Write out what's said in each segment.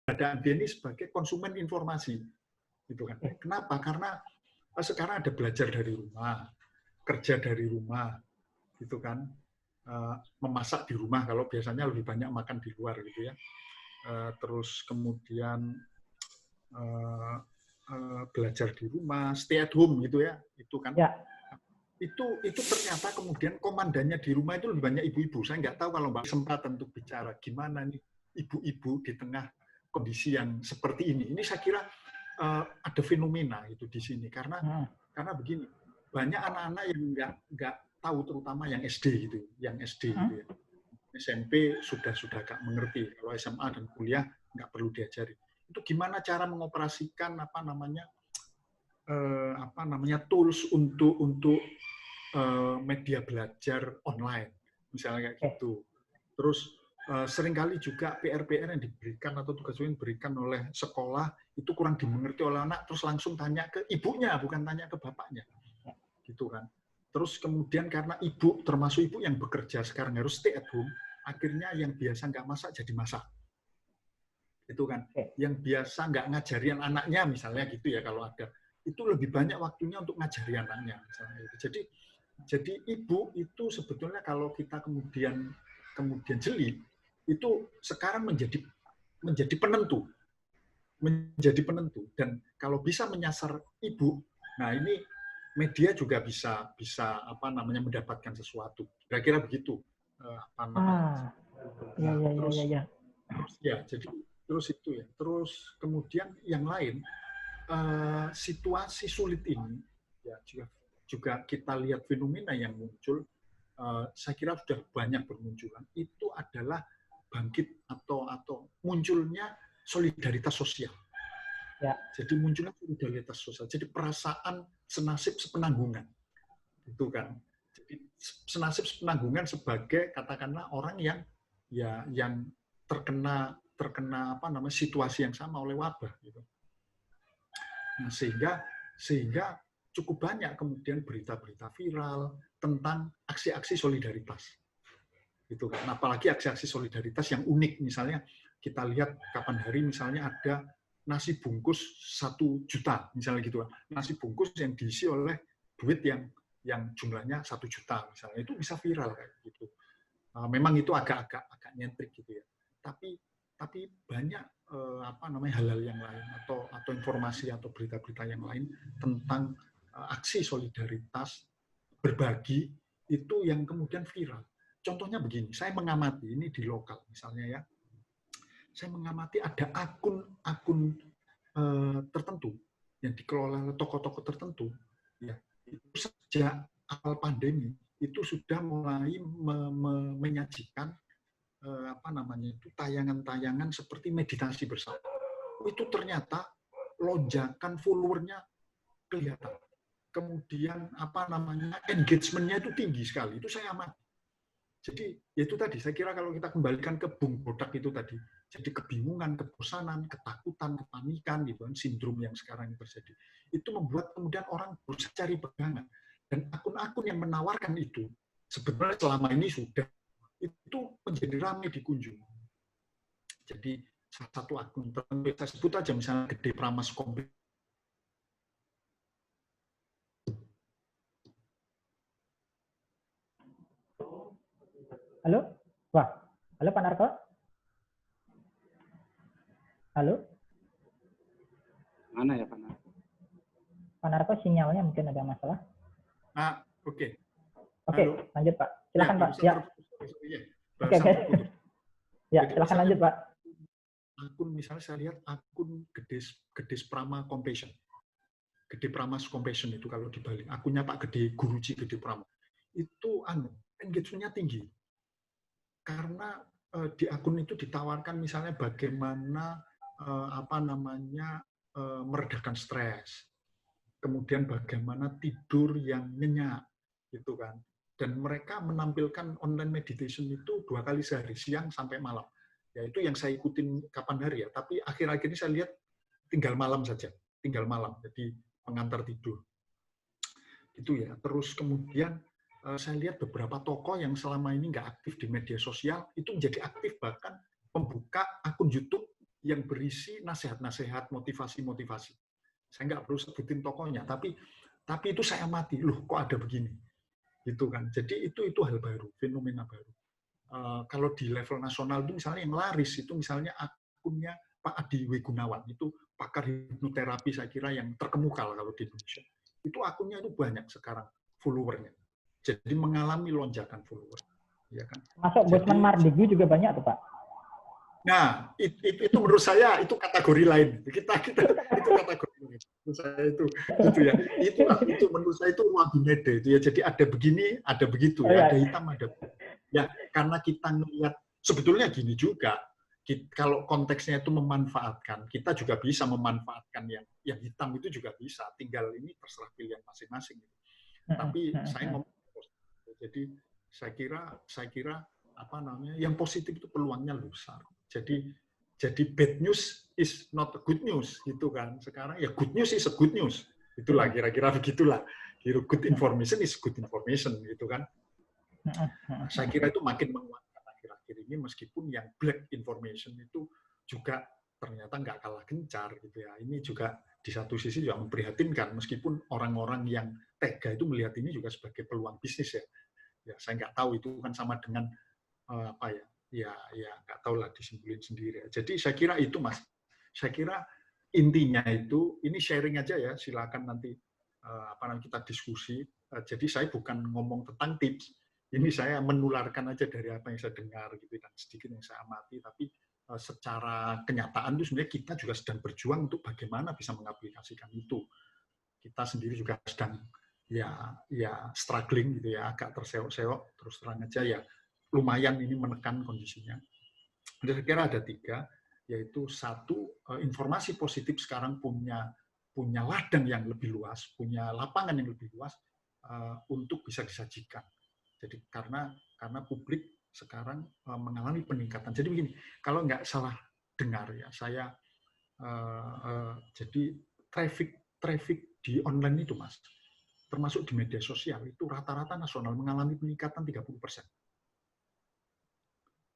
keberadaan dia ini sebagai konsumen informasi, gitu kan. Kenapa? Karena sekarang ada belajar dari rumah, kerja dari rumah, gitu kan, memasak di rumah kalau biasanya lebih banyak makan di luar, gitu ya. Terus kemudian belajar di rumah, stay at home, gitu ya, itu kan. Ya. Itu ternyata kemudian komandannya di rumah itu lebih banyak ibu-ibu. Saya nggak tahu kalau Mbak kesempatan untuk bicara gimana nih ibu-ibu di tengah kondisi yang seperti ini. Ini saya kira ada fenomena itu di sini karena begini, banyak anak-anak yang nggak tahu, terutama yang SD gitu, gitu ya. SMP sudah agak mengerti, kalau SMA dan kuliah nggak perlu diajari. Itu gimana cara mengoperasikan apa namanya tools untuk media belajar online, misalnya kayak gitu. Terus seringkali juga PR-PR yang diberikan atau tugas yang diberikan oleh sekolah itu kurang dimengerti oleh anak, terus langsung tanya ke ibunya, bukan tanya ke bapaknya, gitu kan. Terus kemudian karena ibu, termasuk ibu yang bekerja sekarang harus stay at home, akhirnya yang biasa nggak masak jadi masak, gitu kan. Yang biasa nggak ngajarin anaknya, misalnya gitu ya, kalau ada, itu lebih banyak waktunya untuk ngajari anaknya, misalnya gitu. Jadi ibu itu sebetulnya kalau kita kemudian jeli, itu sekarang menjadi penentu, dan kalau bisa menyasar ibu, nah ini media juga bisa apa namanya mendapatkan sesuatu, kira-kira begitu apa namanya. Terus ya, jadi terus itu ya, terus kemudian yang lain, situasi sulit ini ya juga kita lihat fenomena yang muncul, saya kira sudah banyak bermunculan, itu adalah bangkit atau munculnya solidaritas sosial. Ya. Jadi munculnya solidaritas sosial, jadi perasaan senasib sepenanggungan, itu kan. Jadi senasib sepenanggungan sebagai katakanlah orang yang terkena apa namanya situasi yang sama oleh wabah, gitu. Nah, sehingga cukup banyak kemudian berita-berita viral tentang aksi-aksi solidaritas, gitu kan. Apalagi aksi-aksi solidaritas yang unik, misalnya kita lihat kapan hari misalnya ada nasi bungkus 1 juta, misalnya gitu kan. Nasi bungkus yang diisi oleh duit yang jumlahnya 1 juta, misalnya, itu bisa viral kayak gitu. Memang itu agak nyentrik gitu ya. Tapi banyak apa namanya hal-hal yang lain atau informasi atau berita-berita yang lain tentang aksi solidaritas berbagi itu yang kemudian viral. Contohnya begini, saya mengamati ini di lokal misalnya ya. Saya mengamati ada akun tertentu yang dikelola oleh tokoh-tokoh tertentu ya. Itu sejak awal pandemi itu sudah mulai menyajikan apa namanya itu tayangan-tayangan seperti meditasi bersama. Itu ternyata lonjakan followernya kelihatan. Kemudian apa namanya engagement-nya itu tinggi sekali. Itu saya amati. Jadi itu tadi saya kira kalau kita kembalikan ke Bung Bodak itu tadi, jadi kebingungan, kebosanan, ketakutan, kepanikan gitu kan, sindrom yang sekarang terjadi. Itu membuat kemudian orang berusaha cari pegangan. Dan akun-akun yang menawarkan itu sebetulnya selama ini sudah itu menjadi ramai dikunjungi. Jadi salah satu akun tertentu saya sebut aja misalnya Gede Pramas Kombi. Halo? Wah, halo Pak Narko? Halo? Mana ya Pak Narko? Pak Narko sinyalnya mungkin ada masalah. Oke. Oke, lanjut Pak. Silakan Pak. Ya. Oke. Ya, silakan lanjut Pak. Akun misalnya saya lihat akun Gede Prama Compassion. Gede Pramas Compassion itu kalau dibalik. Akunnya Pak Gede Guruji Gede Prama. Itu engagement-nya tinggi. Karena di akun itu ditawarkan misalnya bagaimana apa namanya meredakan stres. Kemudian bagaimana tidur yang nyenyak, gitu kan. Dan mereka menampilkan online meditation itu 2 kali sehari, siang sampai malam. Ya itu yang saya ikutin kapan hari ya. Tapi akhir-akhir ini saya lihat tinggal malam saja, tinggal malam. Jadi pengantar tidur. Itu ya. Terus kemudian saya lihat beberapa tokoh yang selama ini nggak aktif di media sosial itu menjadi aktif, bahkan membuka akun YouTube yang berisi nasihat-nasihat, motivasi-motivasi. Saya nggak perlu sebutin tokohnya, tapi itu saya amati, loh kok ada begini, gitu kan. Jadi itu hal baru, fenomena baru. Kalau di level nasional itu misalnya yang laris itu misalnya akunnya Pak Adi Wegunawan, itu pakar hipnoterapi saya kira yang terkemuka kalau di Indonesia. Itu akunnya itu banyak sekarang followernya. Jadi mengalami lonjakan follower. Ya kan? Masuk Bosman Mardigu juga banyak tuh Pak. Nah, itu menurut saya itu kategori lain. Kita itu kategori lain. Menurut saya itu ya. Itu menurut saya itu ruang binede itu ya. Jadi ada begini, ada begitu ya. Ada hitam, ada ya. Karena kita melihat sebetulnya gini juga. Kalau konteksnya itu memanfaatkan, kita juga bisa memanfaatkan yang hitam itu juga bisa. Tinggal ini terserah pilihan masing-masing. Tapi saya ngomong, jadi saya kira apa namanya, yang positif itu peluangnya besar. Jadi bad news is not a good news, gitu kan. Sekarang ya good news is a good news. Itulah kira-kira begitulah. Good information is good information, gitu kan. Saya kira itu makin menguatkan akhir-akhir ini, meskipun yang black information itu juga ternyata nggak kalah gencar, gitu ya. Ini juga di satu sisi juga memprihatinkan, meskipun orang-orang yang tega itu melihat ini juga sebagai peluang bisnis ya. Ya saya nggak tahu itu kan sama dengan apa ya nggak tahu lah, disimpulin sendiri. Jadi saya kira itu Mas. Saya kira intinya itu, ini sharing aja ya, silakan nanti kita diskusi. Jadi saya bukan ngomong tentang tips, ini saya menularkan aja dari apa yang saya dengar gitu, dan sedikit yang saya amati. Tapi secara kenyataan itu sebenarnya kita juga sedang berjuang untuk bagaimana bisa mengaplikasikan itu. Kita sendiri juga sedang ya struggling gitu ya, agak terseok-seok, terus terang aja ya. Lumayan ini menekan kondisinya. Saya kira ada 3, yaitu 1, informasi positif sekarang punya ladang yang lebih luas, punya lapangan yang lebih luas untuk bisa disajikan. Jadi karena publik sekarang mengalami peningkatan. Jadi begini, kalau nggak salah dengar ya, saya jadi traffic di online itu Mas, termasuk di media sosial itu rata-rata nasional mengalami peningkatan 30%.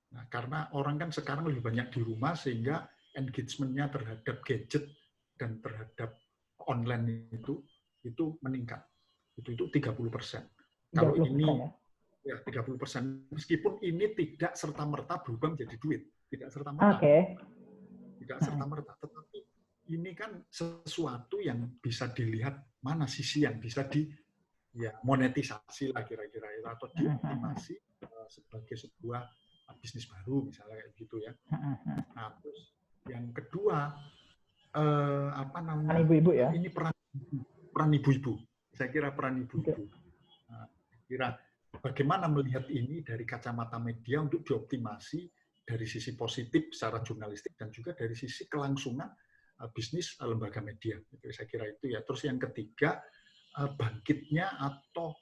Nah, karena orang kan sekarang lebih banyak di rumah, sehingga engagement-nya terhadap gadget dan terhadap online itu meningkat. Itu 30%. Kalau ini ya 30%, meskipun ini tidak serta-merta berubah menjadi duit, tidak serta-merta. Tidak serta-merta, tetapi ini kan sesuatu yang bisa dilihat mana sisi yang bisa monetisasi lah kira-kira, atau dioptimasi sebagai sebuah bisnis baru misalnya kayak gitu ya. Nah, terus yang kedua peran ibu-ibu ya. Ini peran ibu-ibu. Saya kira peran ibu-ibu. Nah, kira bagaimana melihat ini dari kacamata media untuk dioptimasi dari sisi positif secara jurnalistik dan juga dari sisi kelangsungan bisnis lembaga media. Saya kira itu ya. Terus yang ketiga, bangkitnya atau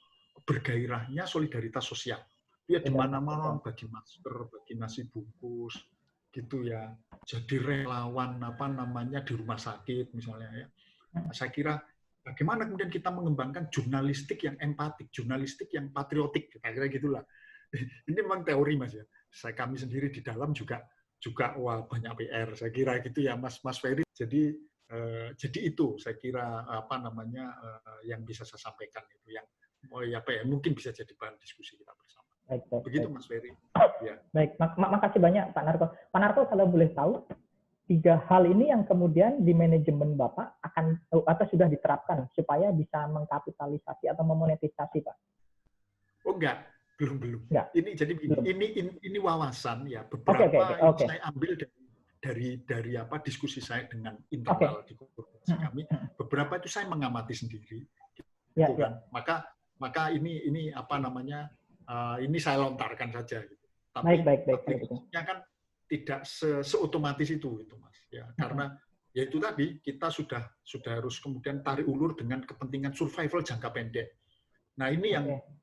bergairahnya solidaritas sosial. Ya di mana-mana bagi masker, bagi nasi bungkus, gitu ya. Jadi relawan di rumah sakit misalnya ya. Saya kira bagaimana kemudian kita mengembangkan jurnalistik yang empatik, jurnalistik yang patriotik, kira-kira gitulah. Ini memang teori Mas ya. Kami sendiri di dalam juga wah banyak PR. Saya kira gitu ya Mas Ferry. Jadi itu saya kira yang bisa saya sampaikan itu yang mungkin bisa jadi bahan diskusi kita bersama. Begitu Mas Ferry. Ya. Baik, makasih banyak Pak Narko. Pak Narko, kalau boleh tahu, 3 hal ini yang kemudian di manajemen Bapak akan atau sudah diterapkan supaya bisa mengkapitalisasi atau memonetisasi, Pak? Oh enggak, belum. Enggak. Ini jadi ini wawasan ya, beberapa saya ambil dari diskusi saya dengan internal di korporasi kami. Beberapa itu saya mengamati sendiri. Gitu kan. Maka ini ini saya lontarkan saja gitu. Tapi aplikasinya kan tidak seotomatis itu Mas ya, karena ya itu tadi kita sudah harus kemudian tarik ulur dengan kepentingan survival jangka pendek. Nah, ini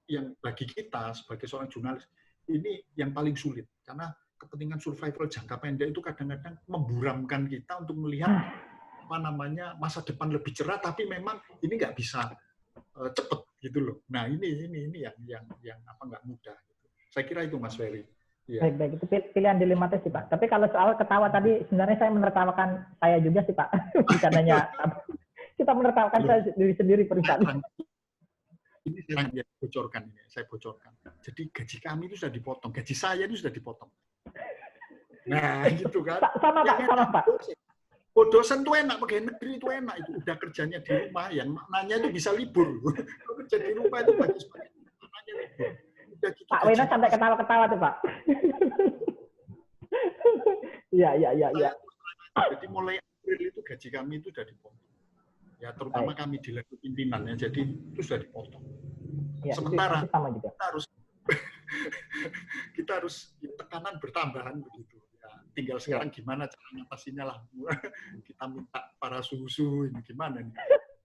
yang bagi kita sebagai seorang jurnalis ini yang paling sulit, karena kepentingan survival jangka pendek itu kadang-kadang memburamkan kita untuk melihat masa depan lebih cerah, tapi memang ini nggak bisa cepat gitu loh. Nah, ini yang nggak mudah gitu. Saya kira itu Mas Ferry. Iya. Baik. Itu pilihan dilematis sih, Pak. Tapi kalau soal ketawa tadi, sebenarnya saya menertawakan saya juga sih, Pak. Bukan hanya kita menertawakan diri sendiri perusahaan. Ini saya bocorkan. Jadi gaji kami itu sudah dipotong, gaji saya itu sudah dipotong. Nah, gitu kan. Sama, Pak, sama, Pak. Dosen tuh enak, pegawai negeri itu enak, itu udah kerjanya di rumah, yang maknanya itu bisa libur. Kalau kerja di rumah itu bagi-bagi maknanya libur. Gitu, Pak Wena sampai ketawa-ketawa tuh, Pak. Iya. Jadi mulai April itu gaji kami itu sudah dipotong. Ya, terutama kami di level pimpinan ya, jadi itu sudah dipotong. Ya, sementara itu sama juga. kita harus tekanan bertambahan begitu. Ya, tinggal sekarang gimana cara mengatasinya lah. Kita minta para suhu ini gimana nih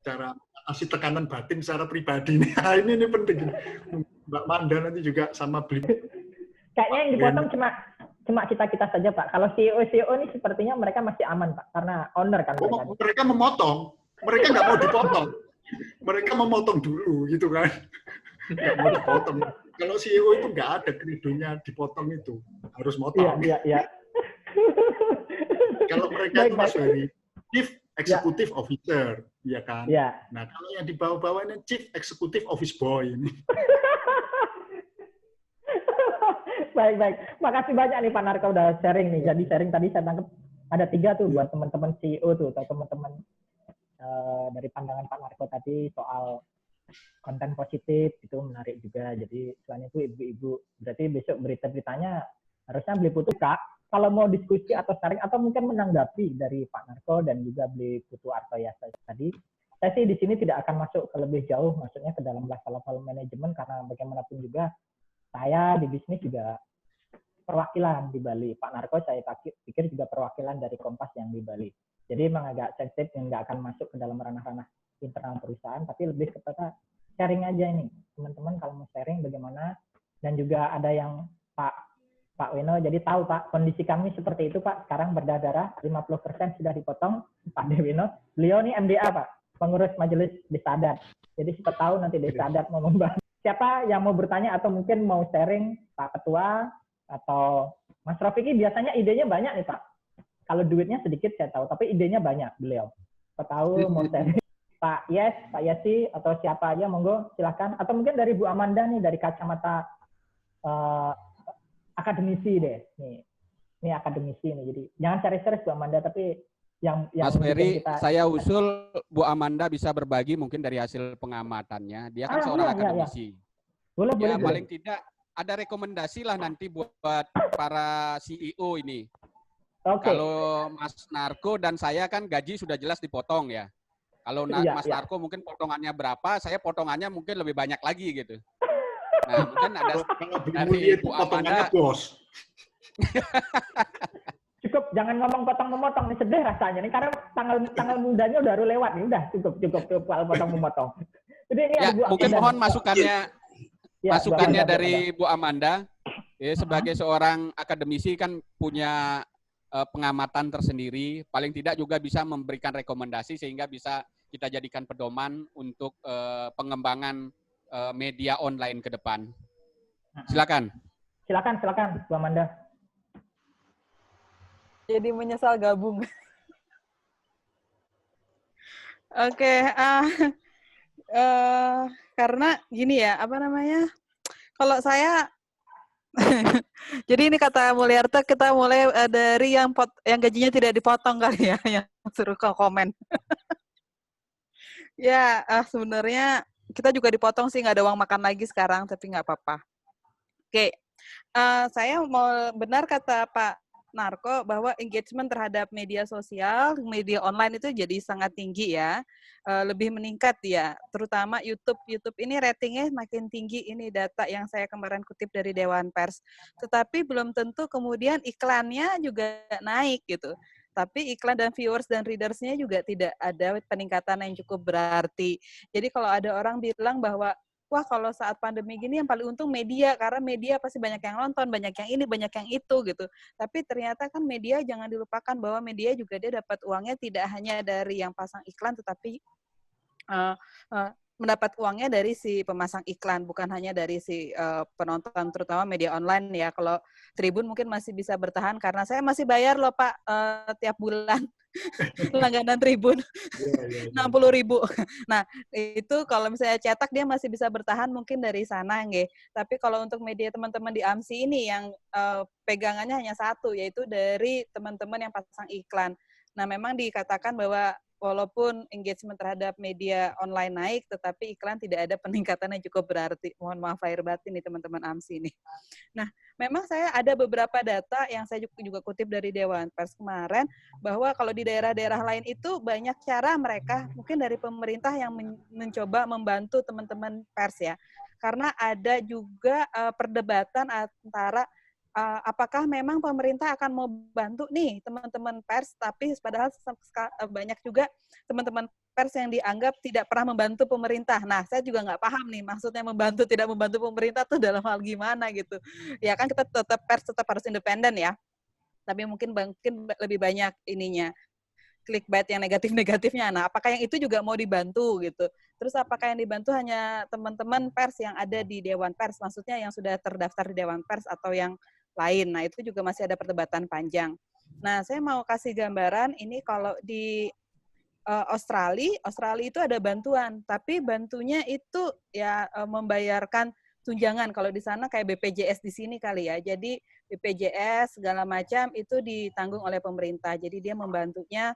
cara mengatasi tekanan batin secara pribadi nih. Nah, ini penting. Mbak Manda nanti juga sama beli. Kayaknya yang dipotong cuma kita saja, Pak. Kalau CEO ini sepertinya mereka masih aman, Pak, karena owner kan. Mereka memotong. Mereka nggak mau dipotong. Mereka memotong dulu, gitu kan. Nggak mau dipotong. Kalau CEO itu nggak ada kredonya dipotong itu. Harus motong. Iya. Kalau mereka itu Mas Ferry, Chief Executive Officer, ya kan? Ya. Nah, kalau yang di bawah-bawahnya Chief Executive Office Boy ini. Baik. Makasih banyak nih Pak Narko udah sharing nih. Jadi sharing tadi saya tangkap ada 3 tuh buat teman-teman CEO tuh atau teman-teman dari pandangan Pak Narko tadi soal konten positif itu menarik juga. Jadi selain itu ibu-ibu berarti besok berita-beritanya harusnya beli putu Kak. Kalau mau diskusi atau sharing atau mungkin menanggapi dari Pak Narko dan juga beli putu Artoyasa tadi, saya sih di sini tidak akan masuk ke lebih jauh, maksudnya ke dalam level manajemen karena bagaimanapun juga saya di bisnis juga perwakilan di Bali. Pak Narko saya pikir juga perwakilan dari Kompas yang di Bali. Jadi memang agak sensitif yang nggak akan masuk ke dalam ranah-ranah internal perusahaan, tapi lebih kepada sharing aja ini. Teman-teman kalau mau sharing bagaimana, dan juga ada yang Pak Weno, jadi tahu Pak, kondisi kami seperti itu Pak, sekarang berdarah 50% sudah dipotong, Pak Dewino. Beliau nih MDA Pak, pengurus majelis desa adat. Jadi siapa tahu nanti desa adat mau membahas. Siapa yang mau bertanya atau mungkin mau sharing, Pak Ketua, atau Mas Rofiki biasanya idenya banyak nih Pak. Kalau duitnya sedikit saya tahu, tapi idenya banyak beliau. Saya tahu mau sharing. Pak Yesi, atau siapa aja, monggo silahkan. Atau mungkin dari Bu Amanda nih, dari kacamata akademisi deh. Ini akademisi nih, jadi jangan cari-cari Bu Amanda, tapi yang Mas Ferry, saya usul Bu Amanda bisa berbagi mungkin dari hasil pengamatannya. Dia kan seorang akademisi. Boleh. Paling tidak ada rekomendasi lah nanti buat para CEO ini. Kalau Mas Narko dan saya kan gaji sudah jelas dipotong ya. Kalau Mas Narko mungkin potongannya berapa, saya potongannya mungkin lebih banyak lagi gitu. Nah, mungkin ada dari Bu Amanda. Bos. Cukup, jangan ngomong potong-memotong nih, sedih rasanya nih karena tanggal mudanya udah lewat nih, udah cukup kalau potong-memotong. Jadi ini ya, mungkin mohon masukannya dari Bu Amanda. Ya, sebagai seorang akademisi kan punya pengamatan tersendiri, paling tidak juga bisa memberikan rekomendasi sehingga bisa kita jadikan pedoman untuk pengembangan media online ke depan. Silakan Bu Amanda. Jadi menyesal gabung. Oke, karena gini ya, kalau saya jadi ini kata Mulyarto, kita mulai dari yang gajinya tidak dipotong kali ya, yang suruh komen. Ya, sebenarnya kita juga dipotong sih, nggak ada uang makan lagi sekarang, tapi nggak apa-apa. Oke, saya mau benar kata Pak Narko bahwa engagement terhadap media sosial, media online itu jadi sangat tinggi ya, lebih meningkat ya, terutama YouTube ini ratingnya makin tinggi, ini data yang saya kemarin kutip dari Dewan Pers, tetapi belum tentu kemudian iklannya juga naik gitu, tapi iklan dan viewers dan readers-nya juga tidak ada peningkatan yang cukup berarti. Jadi kalau ada orang bilang bahwa wah kalau saat pandemi gini yang paling untung media, karena media pasti banyak yang nonton, banyak yang ini, banyak yang itu gitu. Tapi ternyata kan media jangan dilupakan bahwa media juga dia dapat uangnya tidak hanya dari yang pasang iklan, tetapi mendapat uangnya dari si pemasang iklan, bukan hanya dari si penonton, terutama media online ya. Kalau Tribun mungkin masih bisa bertahan karena saya masih bayar loh Pak tiap bulan langganan Tribun 60.000. Nah itu kalau misalnya cetak dia masih bisa bertahan mungkin dari sana nggih. Tapi kalau untuk media teman-teman di AMSI ini yang pegangannya hanya satu, yaitu dari teman-teman yang pasang iklan. Nah memang dikatakan bahwa walaupun engagement terhadap media online naik, tetapi iklan tidak ada peningkatan yang cukup berarti. Mohon maaf lahir batin nih teman-teman AMSI ini. Nah, memang saya ada beberapa data yang saya juga kutip dari Dewan Pers kemarin, bahwa kalau di daerah-daerah lain itu banyak cara mereka, mungkin dari pemerintah yang mencoba membantu teman-teman pers ya. Karena ada juga perdebatan antara apakah memang pemerintah akan mau bantu nih teman-teman pers, tapi padahal banyak juga teman-teman pers yang dianggap tidak pernah membantu pemerintah. Nah, saya juga nggak paham nih maksudnya membantu tidak membantu pemerintah tuh dalam hal gimana gitu. Ya kan kita tetap pers tetap harus independen ya, tapi mungkin lebih banyak ininya clickbait yang negatif-negatifnya. Nah, apakah yang itu juga mau dibantu gitu? Terus apakah yang dibantu hanya teman-teman pers yang ada di Dewan Pers, maksudnya yang sudah terdaftar di Dewan Pers atau yang lain? Nah, itu juga masih ada perdebatan panjang. Nah, saya mau kasih gambaran ini kalau di Australia itu ada bantuan, tapi bantunya itu ya membayarkan tunjangan. Kalau di sana kayak BPJS di sini kali ya. Jadi BPJS segala macam itu ditanggung oleh pemerintah. Jadi dia membantunya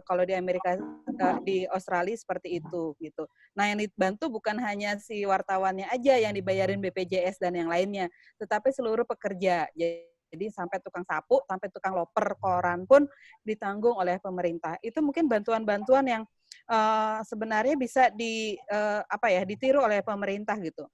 kalau di Amerika di Australia seperti itu gitu. Nah, yang dibantu bukan hanya si wartawannya aja yang dibayarin BPJS dan yang lainnya, tetapi seluruh pekerja. Jadi sampai tukang sapu, sampai tukang loper koran pun ditanggung oleh pemerintah. Itu mungkin bantuan-bantuan yang sebenarnya bisa ditiru oleh pemerintah gitu.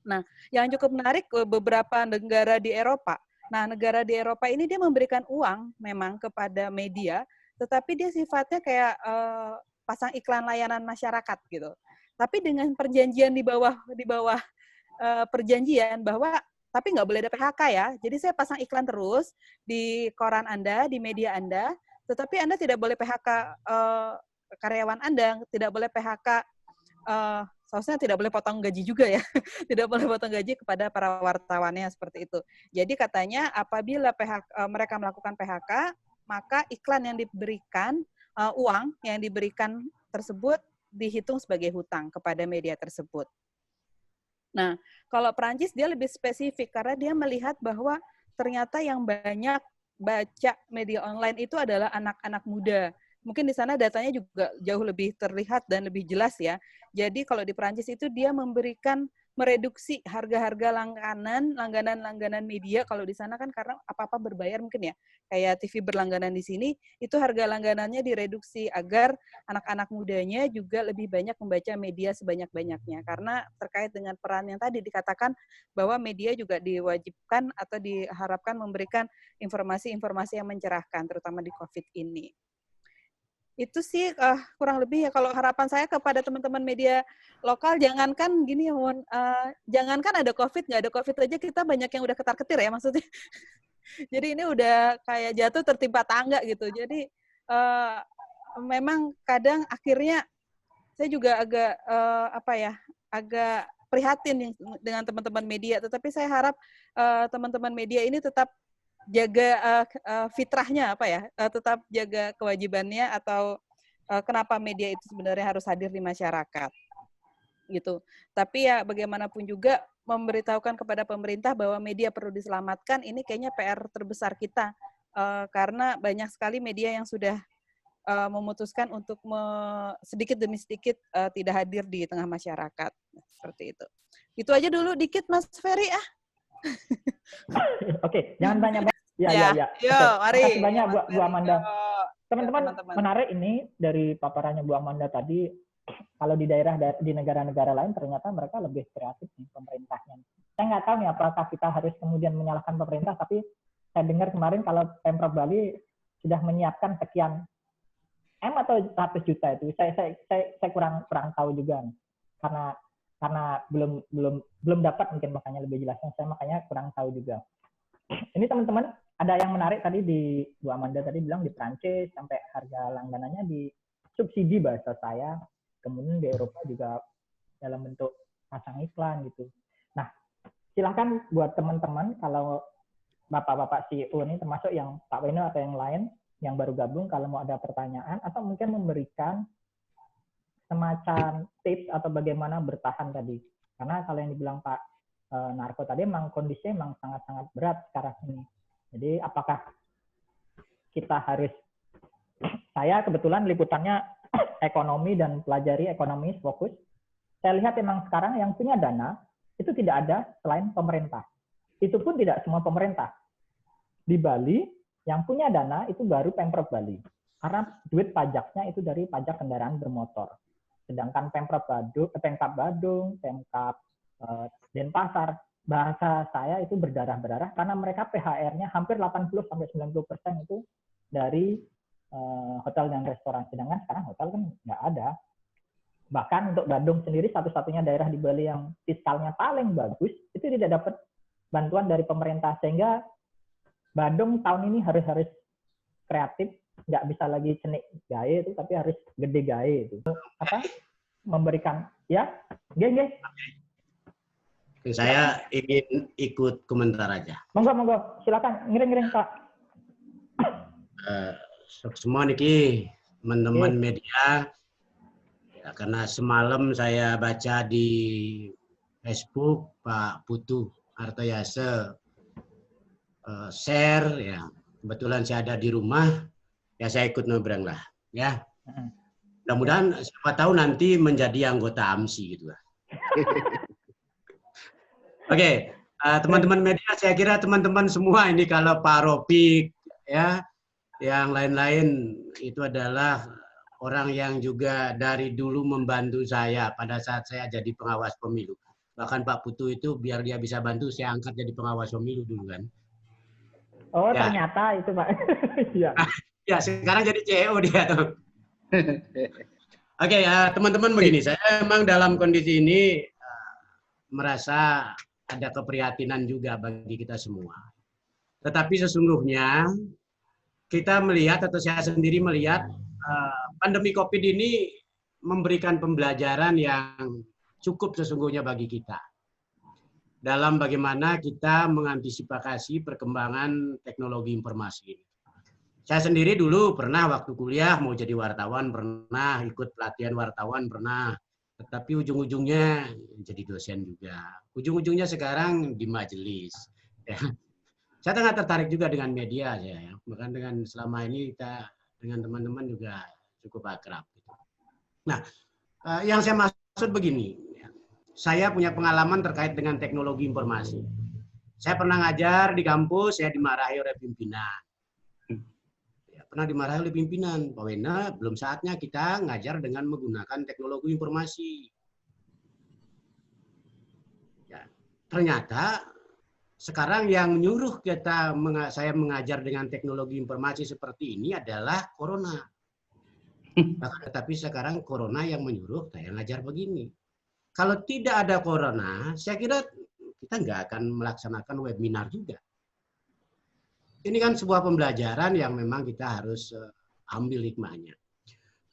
Nah, yang cukup menarik beberapa negara di Eropa. Nah, negara di Eropa ini dia memberikan uang memang kepada media, tetapi dia sifatnya kayak pasang iklan layanan masyarakat gitu. Tapi dengan perjanjian di bawah perjanjian bahwa tapi nggak boleh ada PHK ya. Jadi saya pasang iklan terus di koran Anda, di media Anda, tetapi Anda tidak boleh PHK karyawan Anda, tidak boleh PHK, seharusnya tidak boleh potong gaji juga ya. Tidak boleh potong gaji kepada para wartawannya seperti itu. Jadi katanya apabila mereka melakukan PHK, maka iklan yang diberikan, uang yang diberikan tersebut dihitung sebagai hutang kepada media tersebut. Nah, kalau Perancis dia lebih spesifik karena dia melihat bahwa ternyata yang banyak baca media online itu adalah anak-anak muda. Mungkin di sana datanya juga jauh lebih terlihat dan lebih jelas ya. Jadi kalau di Perancis itu dia mereduksi harga-harga langganan media. Kalau di sana kan karena apa-apa berbayar mungkin ya. Kayak TV berlangganan di sini, itu harga langganannya direduksi agar anak-anak mudanya juga lebih banyak membaca media sebanyak-banyaknya. Karena terkait dengan peran yang tadi dikatakan bahwa media juga diwajibkan atau diharapkan memberikan informasi-informasi yang mencerahkan, terutama di COVID ini. Itu sih kurang lebih ya kalau harapan saya kepada teman-teman media lokal, jangankan gini ya, jangankan ada COVID, nggak ada COVID aja kita banyak yang udah ketar-ketir ya maksudnya. Jadi ini udah kayak jatuh tertimpa tangga gitu. Jadi memang kadang akhirnya saya juga agak agak prihatin dengan teman-teman media. Tetapi saya harap teman-teman media ini tetap jaga fitrahnya tetap jaga kewajibannya atau kenapa media itu sebenarnya harus hadir di masyarakat gitu. Tapi ya bagaimanapun juga memberitahukan kepada pemerintah bahwa media perlu diselamatkan, ini kayaknya PR terbesar kita karena banyak sekali media yang sudah memutuskan untuk sedikit demi sedikit tidak hadir di tengah masyarakat seperti itu. Itu aja dulu dikit Mas Ferry Oke, jangan banyak. Ya. Yo, mari. Terima kasih banyak Bu Amanda. Teman-teman, menarik ini dari paparannya Bu Amanda tadi. Kalau di di negara-negara lain ternyata mereka lebih kreatif nih pemerintahnya. Saya nggak tahu nih apakah kita harus kemudian menyalahkan pemerintah, tapi saya dengar kemarin kalau Pemprov Bali sudah menyiapkan sekian M atau 100 juta itu. Saya kurang tahu juga nih. Karena belum dapat mungkin makanya lebih jelasnya, saya makanya kurang tahu juga. Ini teman-teman ada yang menarik tadi di Bu Amanda tadi bilang di Prancis sampai harga langganannya di subsidi bahasa saya, kemudian di Eropa juga dalam bentuk pasang iklan gitu. Nah, silahkan buat teman-teman kalau bapak-bapak CEO ini termasuk yang Pak Weno atau yang lain yang baru gabung, kalau mau ada pertanyaan atau mungkin memberikan semacam tips atau bagaimana bertahan tadi. Karena kalau yang dibilang Pak Narko tadi memang kondisinya memang sangat-sangat berat sekarang ini. Jadi apakah kita harus, saya kebetulan liputannya ekonomi dan pelajari ekonomi fokus. Saya lihat memang sekarang yang punya dana itu tidak ada selain pemerintah. Itu pun tidak semua pemerintah. Di Bali yang punya dana itu baru Pemprov Bali. Karena duit pajaknya itu dari pajak kendaraan bermotor. Sedangkan Pemkab Badung, Pemkab Denpasar, bahasa saya itu berdarah-berdarah karena mereka PHR-nya hampir 80-90% itu dari hotel dan restoran. Sedangkan sekarang hotel kan nggak ada. Bahkan untuk Bandung sendiri, satu-satunya daerah di Bali yang fiskalnya paling bagus, itu tidak dapat bantuan dari pemerintah. Sehingga Bandung tahun ini harus kreatif, nggak bisa lagi cenik gaye itu, tapi harus gede gaye itu. Apa? Memberikan, ya? Geng. Saya ingin ikut komentar aja. Monggo, silakan. Ngiring Pak. Semua niki teman-teman media, ya, karena semalam saya baca di Facebook Pak Putu Hartoyase share, ya kebetulan saya ada di rumah, ya saya ikut nyebrang lah, ya. Mudah-mudahan siapa tahu nanti menjadi anggota AMSI gitu lah. Oke, teman-teman media, saya kira teman-teman semua ini kalau Pak Ropik, ya, yang lain-lain itu adalah orang yang juga dari dulu membantu saya pada saat saya jadi pengawas pemilu. Bahkan Pak Putu itu biar dia bisa bantu, saya angkat jadi pengawas pemilu dulu kan. Oh, ya. Ternyata itu Pak. Ya. Ya, sekarang jadi CEO dia tuh. Oke, teman-teman begini, saya memang dalam kondisi ini merasa ada keprihatinan juga bagi kita semua. Tetapi sesungguhnya kita melihat, atau saya sendiri melihat, pandemi COVID ini memberikan pembelajaran yang cukup sesungguhnya bagi kita. Dalam bagaimana kita mengantisipasi perkembangan teknologi informasi ini. Saya sendiri dulu pernah waktu kuliah mau jadi wartawan, pernah ikut pelatihan wartawan, pernah. Tetapi ujung-ujungnya jadi dosen juga. Ujung-ujungnya sekarang di majelis. Ya. Saya sangat tertarik juga dengan media, ya. Bahkan dengan selama ini kita dengan teman-teman juga cukup akrab. Nah, yang saya maksud begini, saya punya pengalaman terkait dengan teknologi informasi. Saya pernah ngajar di kampus, saya dimarahi oleh pimpinan. Ya, pernah dimarahi oleh pimpinan, Pak Wena, belum saatnya kita ngajar dengan menggunakan teknologi informasi. Ya, ternyata sekarang yang nyuruh saya mengajar dengan teknologi informasi seperti ini adalah corona. Tetapi sekarang corona yang menyuruh saya ngajar begini. Kalau tidak ada corona, saya kira kita nggak akan melaksanakan webinar juga. Ini kan sebuah pembelajaran yang memang kita harus ambil hikmahnya.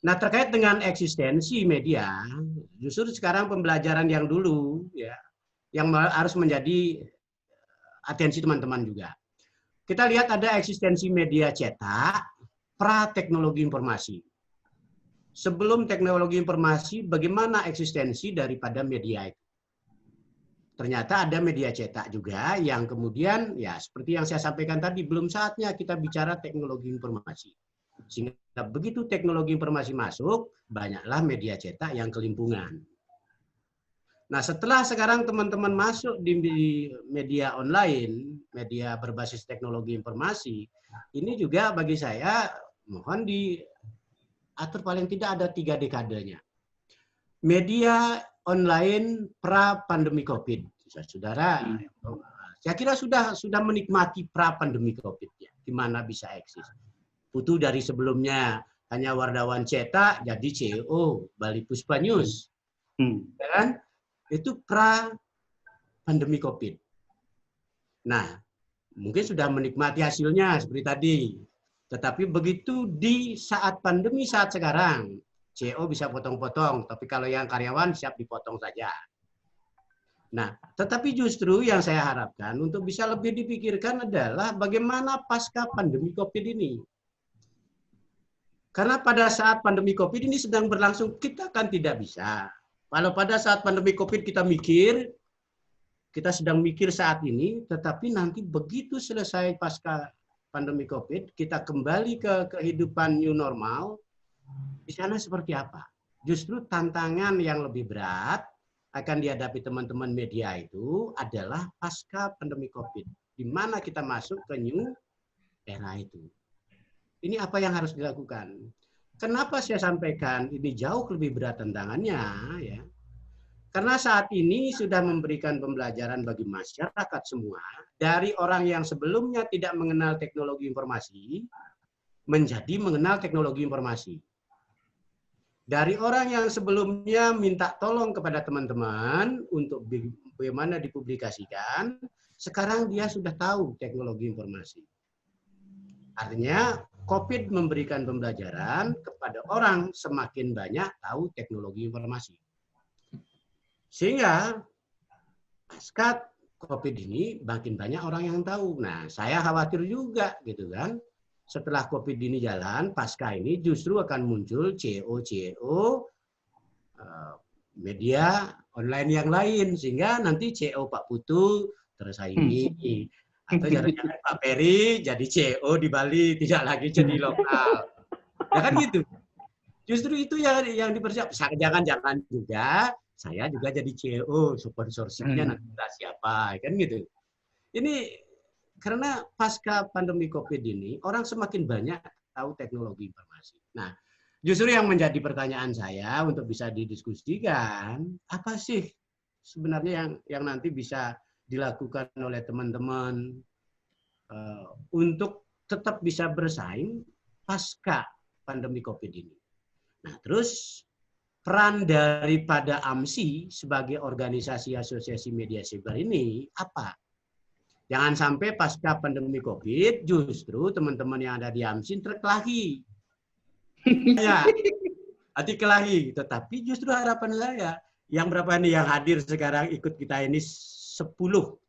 Nah, terkait dengan eksistensi media, justru sekarang pembelajaran yang dulu, ya, yang harus menjadi atensi teman-teman juga. Kita lihat ada eksistensi media cetak, pra teknologi informasi. Sebelum teknologi informasi, bagaimana eksistensi daripada media itu? Ternyata ada media cetak juga yang kemudian, ya seperti yang saya sampaikan tadi, belum saatnya kita bicara teknologi informasi. Sehingga begitu teknologi informasi masuk, banyaklah media cetak yang kelimpungan. Nah, setelah sekarang teman-teman masuk di media online, media berbasis teknologi informasi, ini juga bagi saya mohon diatur paling tidak ada 3 dekadenya. Media online pra-pandemi COVID. Saudara, saya kira sudah menikmati pra-pandemi COVID, ya, di mana bisa eksis. Putu dari sebelumnya hanya wartawan cetak, jadi CEO Bali Puspa News. Ya kan? Itu pra-pandemi COVID. Nah, mungkin sudah menikmati hasilnya seperti tadi. Tetapi begitu di saat pandemi saat sekarang, CEO bisa potong-potong, tapi kalau yang karyawan siap dipotong saja. Nah, tetapi justru yang saya harapkan untuk bisa lebih dipikirkan adalah bagaimana pasca pandemi COVID ini. Karena pada saat pandemi COVID ini sedang berlangsung, kita kan tidak bisa. Kalau pada saat pandemi COVID kita sedang mikir saat ini, tetapi nanti begitu selesai pasca pandemi COVID, kita kembali ke kehidupan new normal, di sana seperti apa? Justru tantangan yang lebih berat akan dihadapi teman-teman media itu adalah pasca pandemi COVID, di mana kita masuk ke new era itu. Ini apa yang harus dilakukan? Kenapa saya sampaikan ini jauh lebih berat tantangannya, ya? Karena saat ini sudah memberikan pembelajaran bagi masyarakat semua, dari orang yang sebelumnya tidak mengenal teknologi informasi, menjadi mengenal teknologi informasi. Dari orang yang sebelumnya minta tolong kepada teman-teman untuk bagaimana dipublikasikan, sekarang dia sudah tahu teknologi informasi. Artinya, COVID memberikan pembelajaran kepada orang semakin banyak tahu teknologi informasi. Sehingga pasca COVID ini makin banyak orang yang tahu. Nah, saya khawatir juga gitu kan. Setelah COVID ini jalan, pasca ini justru akan muncul CEO media online yang lain. Sehingga nanti CEO Pak Putu tersaingi. Atau jangan-jangan Pak Peri jadi CEO di Bali, tidak lagi jadi lokal. Ya kan gitu. Justru itu yang dipersiapkan. Jangan-jangan juga saya juga jadi CEO, sponsorship-nya nanti siapa, kan gitu. Ini karena pasca pandemi COVID ini, orang semakin banyak tahu teknologi informasi. Nah, justru yang menjadi pertanyaan saya untuk bisa didiskusikan, apa sih sebenarnya yang nanti bisa dilakukan oleh teman-teman untuk tetap bisa bersaing pasca pandemi COVID ini. Nah, terus peran daripada AMSI sebagai organisasi asosiasi media cyber ini apa? Jangan sampai pasca pandemi COVID justru teman-teman yang ada di AMSI terkelahi. Ya, hati kelahi. Tetapi justru harapan saya, yang berapa nih yang hadir sekarang ikut kita ini 10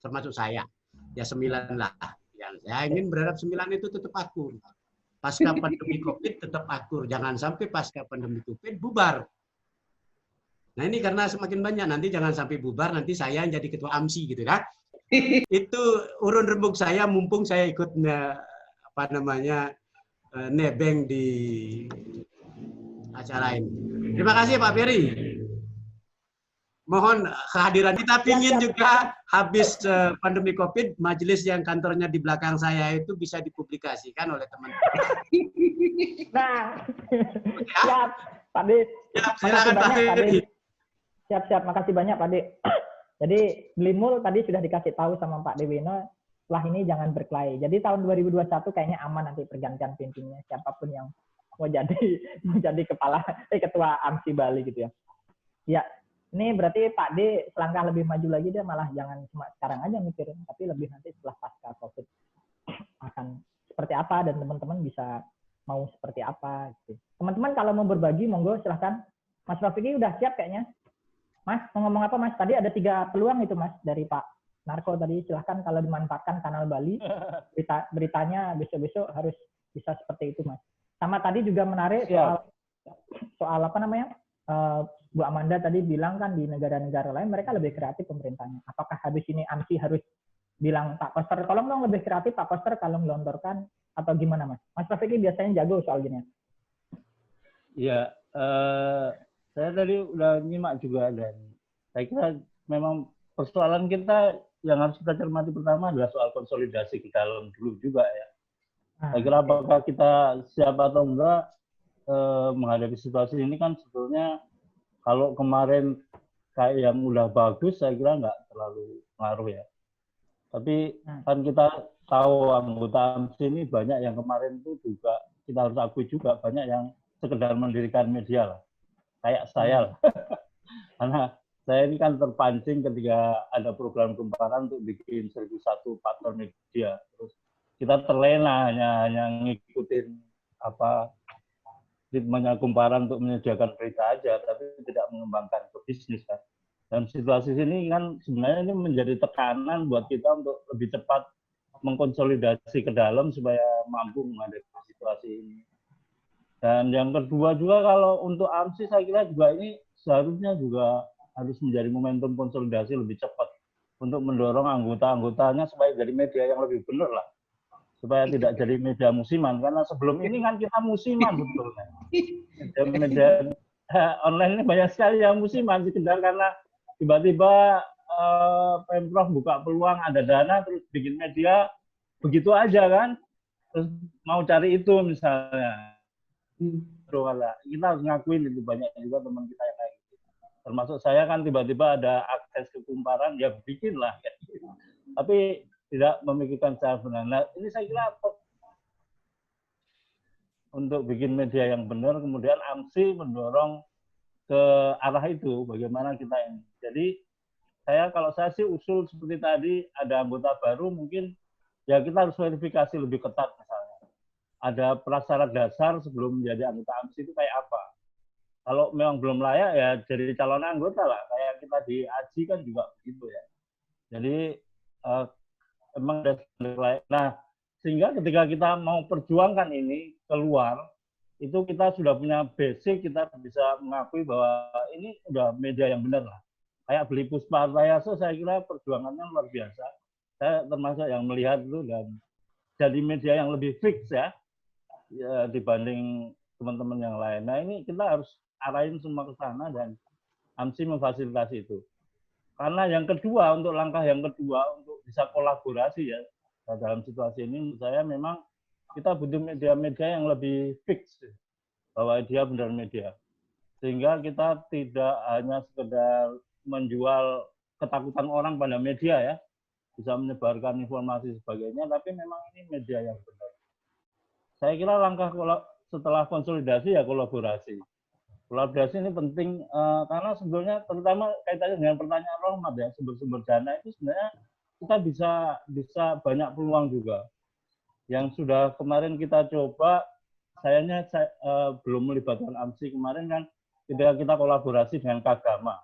termasuk saya. Ya 9 lah. Yang saya ingin berharap 9 itu tetap akur. Pasca pandemi COVID tetap akur. Jangan sampai pasca pandemi COVID bubar. Nah ini karena semakin banyak, nanti jangan sampai bubar, nanti saya yang jadi ketua AMSI gitu kan. Itu urun rembuk saya, mumpung saya ikut nebeng di acara ini. Terima kasih Pak Ferry. Mohon kehadiran kita pingin juga habis pandemi COVID, majelis yang kantornya di belakang saya itu bisa dipublikasikan oleh teman-teman. Nah, siap Pak De. Silakan Pak Ferry. Siap, makasih banyak Pak De. Jadi Blimul tadi sudah dikasih tahu sama Pak Dewino, setelah ini jangan berkelahi. Jadi tahun 2021 kayaknya aman nanti pergantian pimpinannya, siapapun yang mau jadi ketua AMSI Bali gitu ya. Ya, ini berarti Pak D selangkah lebih maju lagi, dia malah jangan cuma sekarang aja mikirin, tapi lebih nanti setelah pasca COVID akan seperti apa dan teman-teman bisa mau seperti apa. Gitu. Teman-teman kalau mau berbagi, monggo silahkan. Mas Rafiki udah siap kayaknya. Mas, mau ngomong apa Mas? Tadi ada 3 peluang itu Mas dari Pak Narko tadi. Silahkan kalau dimanfaatkan kanal Bali, beritanya besok-besok harus bisa seperti itu Mas. Sama tadi juga menarik soal apa namanya, Bu Amanda tadi bilang kan di negara-negara lain mereka lebih kreatif pemerintahnya. Apakah habis ini AMSI harus bilang Pak Koster, tolong dong lebih kreatif Pak Koster kalau melontorkan atau gimana Mas? Mas Rafiki biasanya jago soal gini. Iya, saya tadi udah nyimak juga dan saya kira memang persoalan kita yang harus kita cermati pertama adalah soal konsolidasi ke dalam dulu juga ya. Saya kira apakah kita siap atau enggak menghadapi situasi ini kan sebetulnya kalau kemarin kayak yang udah bagus saya kira nggak terlalu ngaruh ya. Tapi kan kita tahu anggota AMSI ini banyak yang kemarin itu juga kita harus akui juga banyak yang sekedar mendirikan media lah. Kayak saya lah. Karena saya ini kan terpancing ketika ada program kumparan untuk bikin 1001 partner media. Terus kita terlena hanya ngikutin apa ritmenya Kumparan untuk menyediakan berita aja, tapi tidak mengembangkan ke bisnis kan. Dan situasi ini kan sebenarnya ini menjadi tekanan buat kita untuk lebih cepat mengkonsolidasi ke dalam supaya mampu menghadapi situasi ini. Dan yang kedua juga kalau untuk AMSI saya kira juga ini seharusnya juga harus menjadi momentum konsolidasi lebih cepat untuk mendorong anggota-anggotanya supaya jadi media yang lebih benar lah. Supaya tidak jadi media musiman, karena sebelum ini kan kita musiman sebetulnya. Media online ini banyak sekali yang musiman, sekedar karena tiba-tiba Pemprov buka peluang, ada dana, terus bikin media, begitu aja kan, terus mau cari itu misalnya. Kita harus ngakuin itu, banyak juga teman kita yang kayak gitu. Termasuk saya kan tiba-tiba ada akses ke Kumparan, ya bikin lah. Tapi tidak memikirkan secara benar. Nah, ini saya kira untuk bikin media yang benar, kemudian AMSI mendorong ke arah itu, bagaimana kita ini. Jadi, kalau saya sih usul seperti tadi, ada anggota baru, mungkin ya kita harus verifikasi lebih ketat misalnya. Ada prasyarat dasar sebelum menjadi anggota AMSI itu kayak apa. Kalau memang belum layak, ya jadi calon anggota lah. Kayak kita di AJI kan juga begitu ya. Jadi, memang ada layak. Nah, sehingga ketika kita mau perjuangkan ini keluar, itu kita sudah punya basic, kita bisa mengakui bahwa ini sudah media yang benar lah. Kayak beli Puspa Artayaso, saya kira perjuangannya luar biasa. Saya termasuk yang melihat itu dan jadi media yang lebih fix ya dibanding teman-teman yang lain. Nah, ini kita harus arahin semua ke sana dan AMSI memfasilitasi itu. Karena yang kedua, untuk langkah yang kedua, untuk bisa kolaborasi ya, dalam situasi ini, menurut saya memang kita butuh media-media yang lebih fix, bahwa dia benar media. Sehingga kita tidak hanya sekedar menjual ketakutan orang pada media ya, bisa menyebarkan informasi sebagainya, tapi memang ini media yang benar. Saya kira langkah setelah konsolidasi ya kolaborasi. Kolaborasi ini penting karena sebetulnya terutama kaitannya dengan pertanyaan Rohmat ya, sumber-sumber dana itu sebenarnya kita bisa banyak peluang juga. Yang sudah kemarin kita coba, sayangnya belum melibatkan AMSI kemarin kan, ketika kita kolaborasi dengan Kagama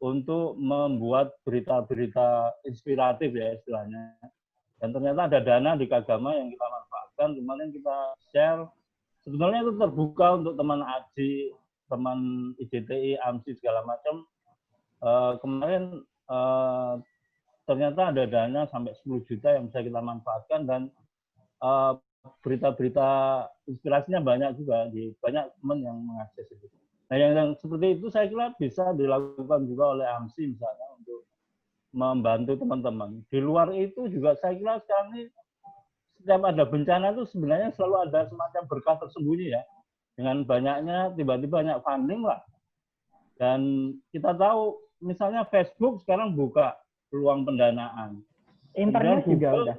untuk membuat berita-berita inspiratif ya istilahnya. Dan ternyata ada dana di Kagama yang kita manfaatkan, kemarin kita share. Sebetulnya itu terbuka untuk teman AJI, teman IJTI, AMSI segala macam. Kemarin ternyata ada dana sampai 10 juta yang bisa kita manfaatkan dan berita-berita inspirasinya banyak juga, banyak teman yang mengakses itu. Nah, yang seperti itu saya kira bisa dilakukan juga oleh AMSI misalnya untuk membantu teman-teman. Di luar itu juga saya kira sekarang ini setiap ada bencana itu sebenarnya selalu ada semacam berkah tersembunyi ya. Dengan banyaknya, tiba-tiba banyak funding lah. Dan kita tahu, misalnya Facebook sekarang buka peluang pendanaan. Internet juga udah.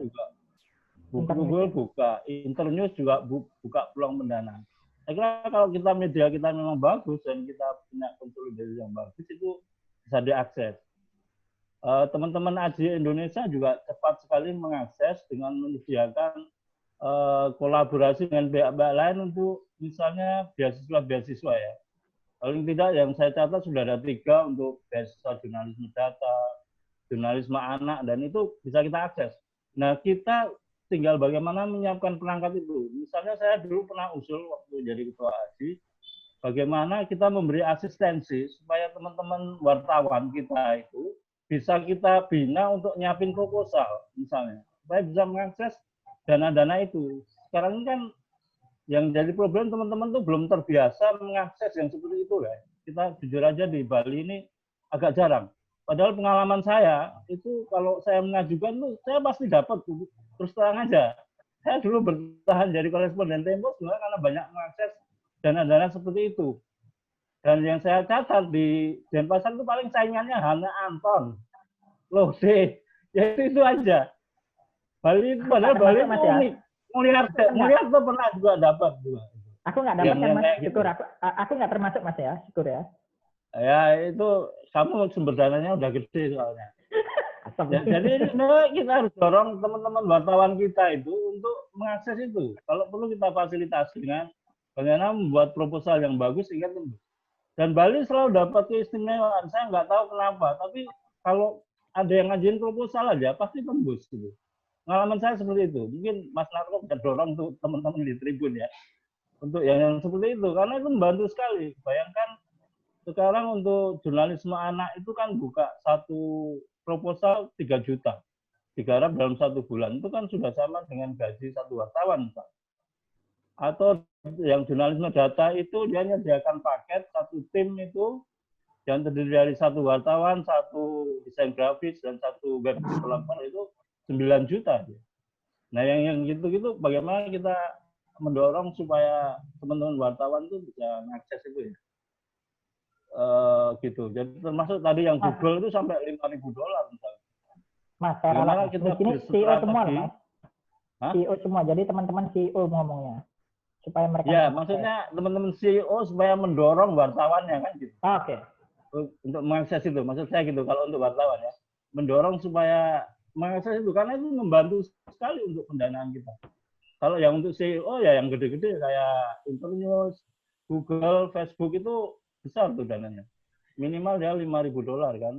Google buka, Internews juga buka peluang pendanaan. Saya kira kalau media kita memang bagus dan kita punya konsolidasi yang bagus, itu bisa diakses. Teman-teman AJI Indonesia juga cepat sekali mengakses dengan menyediakan kolaborasi dengan pihak-pihak lain untuk misalnya beasiswa ya. Paling tidak yang saya catat sudah ada 3 untuk beasiswa jurnalisme data, jurnalisme anak, dan itu bisa kita akses. Nah, kita tinggal bagaimana menyiapkan perangkat itu. Misalnya saya dulu pernah usul waktu jadi ketua AJI, bagaimana kita memberi asistensi supaya teman-teman wartawan kita itu bisa kita bina untuk nyiapin proposal misalnya, supaya bisa mengakses dana-dana itu. Sekarang ini kan yang jadi problem teman-teman tuh belum terbiasa mengakses yang seperti itu ya. Kita jujur aja di Bali ini agak jarang. Padahal pengalaman saya itu kalau saya mengajukan tuh saya pasti dapat, terus terang aja. Saya dulu bertahan jadi koresponden Tempo sebenarnya karena banyak mengakses dana-dana seperti itu. Dan yang saya catat di Denpasar itu paling saingannya hanya Anton, Lode, ya itu aja. Bali padahal Bali itu unik. Mulyar tuh pernah juga dapat juga. Aku nggak dapat kan Mas, syukur. Aku nggak termasuk Mas ya, syukur ya. Ya itu kamu sumber dananya udah gede soalnya. Ya, jadi kita harus dorong teman-teman wartawan kita itu untuk mengakses itu. Kalau perlu kita fasilitasi dengan Bagaimana membuat proposal yang bagus sehingga tembus. Dan Bali selalu dapat keistimewaan. Saya nggak tahu kenapa, tapi kalau ada yang ngajuin proposal aja pasti tembus gitu. Pengalaman saya seperti itu. Mungkin Mas Narko bisa dorong untuk teman-teman di Tribun ya, untuk yang seperti itu, karena itu membantu sekali. Bayangkan sekarang untuk jurnalisme anak itu kan buka satu proposal 3 juta, digarap dalam 1 bulan, itu kan sudah sama dengan gaji 1 wartawan misalnya. Atau yang jurnalisme data itu dia menyediakan paket 1 tim itu yang terdiri dari 1 wartawan, 1 desain grafis, dan 1 web developer itu 9 juta. Nah yang gitu-gitu bagaimana kita mendorong supaya teman-teman wartawan itu bisa mengakses itu ya. Gitu. Jadi termasuk tadi yang Google itu sampai $5.000 misalnya. Mas, saya kita ini CEO semua, Mas. CEO semua. Jadi teman-teman CEO ngomongnya. Supaya mereka ya, maksudnya teman-teman CEO supaya mendorong wartawannya kan gitu. Oke. Untuk mengakses itu, maksud saya gitu kalau untuk wartawan ya. Mendorong supaya mengakses itu karena itu membantu sekali untuk pendanaan kita. Kalau yang untuk CEO ya yang gede-gede kayak Internews, Google, Facebook itu besar tuh dananya. Minimal dia $5.000 kan.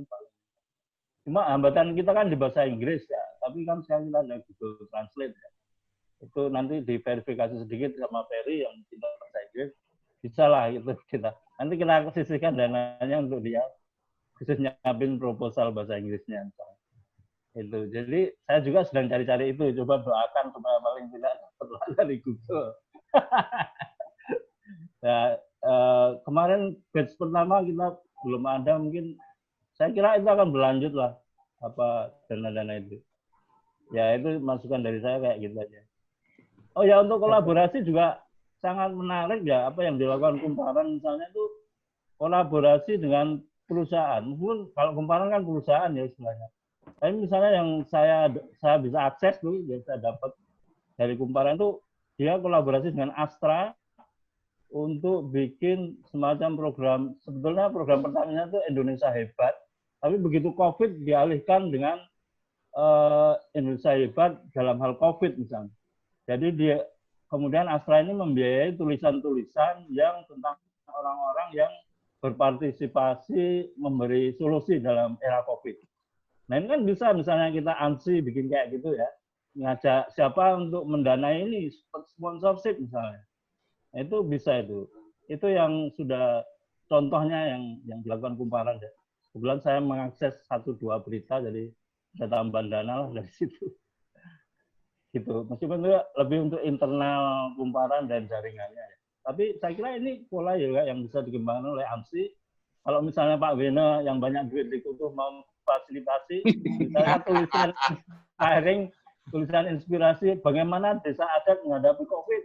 Cuma hambatan kita kan di bahasa Inggris ya, tapi kan sekarang kita ada Google Translate ya. Itu nanti diverifikasi sedikit sama Ferry yang kita bahasa Inggris, bisa lah itu kita. Nanti kita sisihkan dananya untuk dia khusus nyiapin proposal bahasa Inggrisnya. Itu. Jadi saya juga sedang cari-cari itu, coba doakan supaya paling tidak dapat dari Google. Ya, kemarin batch pertama kita belum ada, mungkin saya kira itu akan berlanjut lah apa dana-dana itu. Ya itu masukan dari saya kayak gitu aja. Oh ya untuk kolaborasi juga sangat menarik ya apa yang dilakukan Kumparan misalnya itu kolaborasi dengan perusahaan. Meskipun kalau Kumparan kan perusahaan ya istilahnya. Tapi misalnya yang saya bisa akses tuh yang saya dapat dari Kumparan itu dia kolaborasi dengan Astra untuk bikin semacam program, sebetulnya program pertamanya itu Indonesia Hebat, tapi begitu COVID dialihkan dengan Indonesia Hebat dalam hal COVID misalnya. Jadi dia kemudian Astra ini membiayai tulisan-tulisan yang tentang orang-orang yang berpartisipasi memberi solusi dalam era COVID. Nah ini kan bisa misalnya kita ANSI bikin kayak gitu ya, ngajak siapa untuk mendanai ini, sponsorship misalnya. Nah, itu bisa itu. Itu yang sudah contohnya yang dilakukan Kumparan ya. Kebetulan saya mengakses 1-2 berita, jadi saya tambah dana lah dari situ. Gitu. Meskipun itu lebih untuk internal Kumparan dan jaringannya. Ya. Tapi saya kira ini pola juga yang bisa dikembangkan oleh AMSI. Kalau misalnya Pak Weno yang banyak duit dikutuh mau fasilitasi, misalnya tulisan sharing, tulisan inspirasi bagaimana desa adat menghadapi COVID.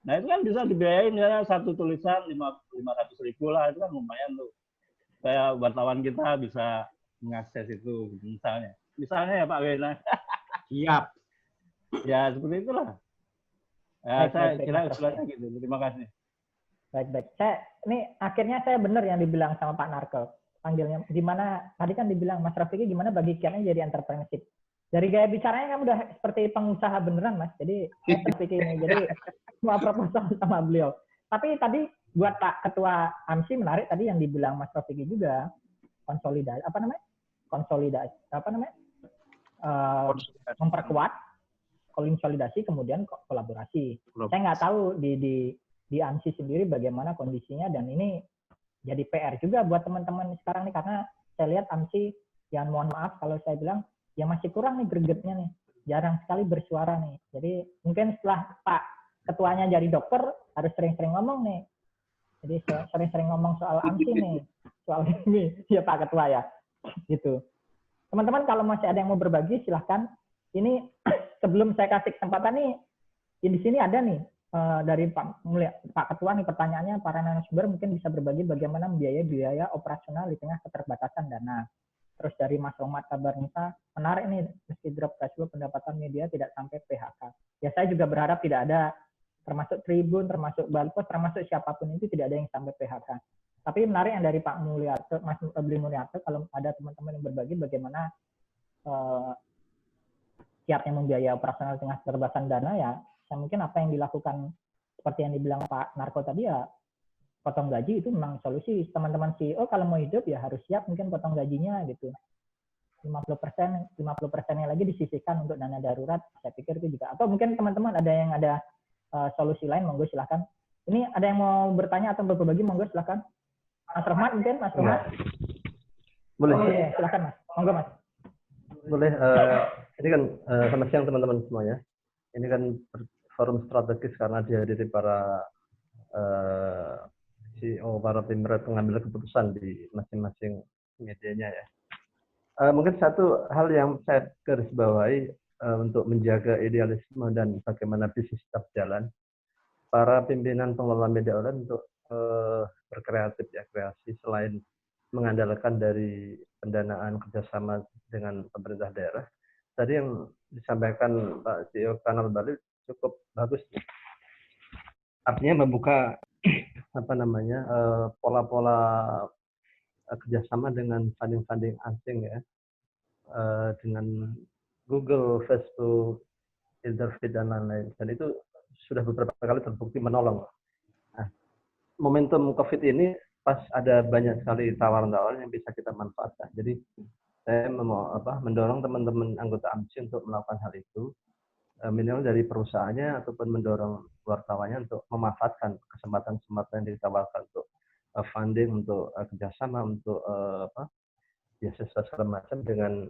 Nah itu kan bisa dibiayai misalnya 1 tulisan 500.000 lah, itu kan lumayan tuh. Supaya wartawan kita bisa mengakses itu misalnya. Misalnya ya Pak Wena. Siap. Ya seperti itulah. Ya, saya kira usulannya gitu. Terima kasih. Baik. Ini akhirnya saya benar yang dibilang sama Pak Narko. Panggilnya gimana? Tadi kan dibilang Mas Rafiki gimana bagi kiannya jadi entrepreneurship. Dari gaya bicaranya kamu udah seperti pengusaha beneran Mas. Jadi Mas Rafiki ini jadi semua proposal sama beliau. Tapi tadi buat Pak Ketua AMSI menarik tadi yang dibilang Mas Rafiki juga konsolidasi memperkuat konsolidasi kemudian kolaborasi. Saya nggak tahu di AMSI sendiri bagaimana kondisinya dan ini jadi PR juga buat teman-teman sekarang nih karena saya lihat AMSI yang mohon maaf kalau saya bilang ya masih kurang nih gregetnya nih, jarang sekali bersuara nih. Jadi mungkin setelah Pak Ketuanya jadi dokter harus sering-sering ngomong nih. Jadi sering-sering ngomong soal AMSI nih, soal ini ya Pak Ketua ya, gitu. Teman-teman kalau masih ada yang mau berbagi silahkan. Ini sebelum saya kasih kesempatan nih, di sini ada nih dari Pak Ketua nih pertanyaannya, para narasumber mungkin bisa berbagi bagaimana membiayai biaya operasional di tengah keterbatasan dana. Terus dari Mas Romat Kabarnisa, menarik nih, meski drop cash flow pendapatan media tidak sampai PHK. Ya saya juga berharap tidak ada, termasuk Tribun, termasuk Balpos, termasuk siapapun itu tidak ada yang sampai PHK. Tapi menarik yang dari Pak Mulyarto, Mas Bli Mulyarto, kalau ada teman-teman yang berbagi bagaimana siapnya membiayai operasional di tengah keterbatasan dana ya, mungkin apa yang dilakukan seperti yang dibilang Pak Narko tadi ya, potong gaji itu memang solusi. Teman-teman CEO kalau mau hidup ya harus siap mungkin potong gajinya gitu. 50%nya lagi disisihkan untuk dana darurat, saya pikir itu juga. Atau mungkin teman-teman ada yang ada solusi lain, monggo silahkan. Ini ada yang mau bertanya atau berbagi, monggo silahkan. Mas Rahmat mungkin, Mas Rahmat. Boleh. Oh, iya, silahkan Mas, monggo Mas. Boleh. Ini kan selamat siang teman-teman semuanya. Ini kan forum strategis karena dihadiri para CEO, para pemerintah pengambil keputusan di masing-masing medianya ya. Mungkin satu hal yang saya garis bawahi untuk menjaga idealisme dan bagaimana bisnis tetap jalan, para pimpinan pengelola media online untuk berkreatif ya, kreasi selain mengandalkan dari pendanaan kerjasama dengan pemerintah daerah. Tadi yang disampaikan Pak CEO Kanal Bali cukup bagus. Artinya membuka pola-pola kerjasama dengan funding-funding asing ya, dengan Google, Facebook, Interfeed dan lain-lain. Dan itu sudah beberapa kali terbukti menolong. Nah, momentum COVID ini pas ada banyak sekali tawaran-tawaran yang bisa kita manfaatkan. Jadi saya mendorong teman-teman anggota AMSI untuk melakukan hal itu, minimal dari perusahaannya ataupun mendorong wartawannya untuk memanfaatkan kesempatan-kesempatan yang ditawarkan untuk funding, untuk kerjasama, untuk beasiswa segala macam dengan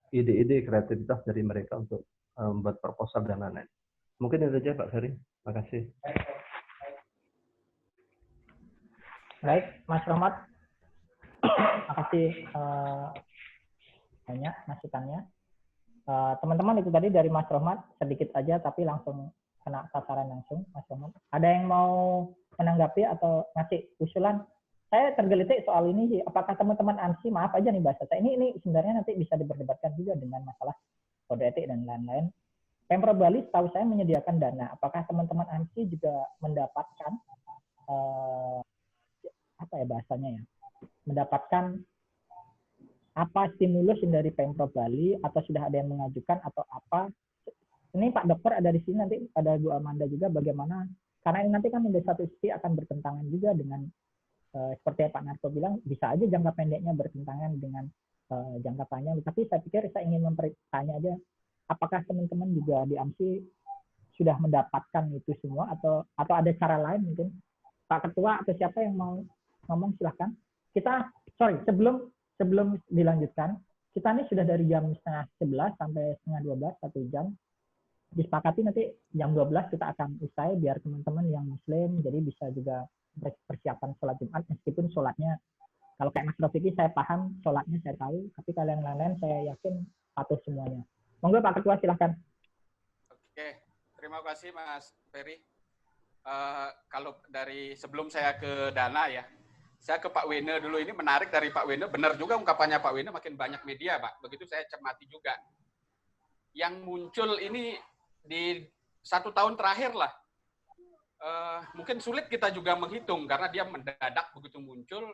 ide-ide kreativitas dari mereka untuk membuat proposal dan lain-lain. Mungkin itu saja Pak Ferry. Terima kasih. Baik, Mas Rahmat. Terima kasih banyak masukannya. Teman-teman itu tadi dari Mas Rahmat, sedikit aja tapi langsung kena sasaran langsung, Mas Rahmat. Ada yang mau menanggapi atau ngasih usulan? Saya tergelitik soal ini sih. Apakah teman-teman AMSI, maaf aja nih bahasa saya, ini sebenarnya nanti bisa diperdebatkan juga dengan masalah kode etik dan lain-lain. Pemprov Bali setahu saya menyediakan dana. Apakah teman-teman AMSI juga mendapatkan apa ya bahasanya ya? Mendapatkan apa stimulus dari Pemprov Bali atau sudah ada yang mengajukan atau apa? Ini Pak Dokter ada di sini, nanti ada Bu Amanda juga bagaimana, karena ini nanti kan di satu sisi akan bertentangan juga dengan seperti yang Pak Narko bilang, bisa aja jangka pendeknya bertentangan dengan jangka panjang. Tapi saya pikir saya ingin bertanya aja, apakah teman-teman juga di AMSI sudah mendapatkan itu semua atau ada cara lain mungkin? Pak Ketua atau siapa yang mau ngomong silahkan. Sebelum dilanjutkan, kita ini sudah dari jam 10:30 sampai 11:30, 1 jam. Disepakati nanti jam 12 kita akan usai biar teman-teman yang Muslim jadi bisa juga persiapan sholat Jumat, meskipun sholatnya kalau kayak Mas Rofiki saya paham sholatnya saya tahu, tapi kalian lain-lain saya yakin patuh semuanya. Monggo Pak Ketua silahkan. Oke, terima kasih Mas Ferry. Kalau dari sebelum saya ke Dana ya, saya ke Pak Wene dulu. Ini menarik dari Pak Wene, benar juga ungkapannya Pak Wene, makin banyak media Pak, begitu saya cermati juga. Yang muncul ini di 1 tahun terakhir lah. Mungkin sulit kita juga menghitung karena dia mendadak begitu muncul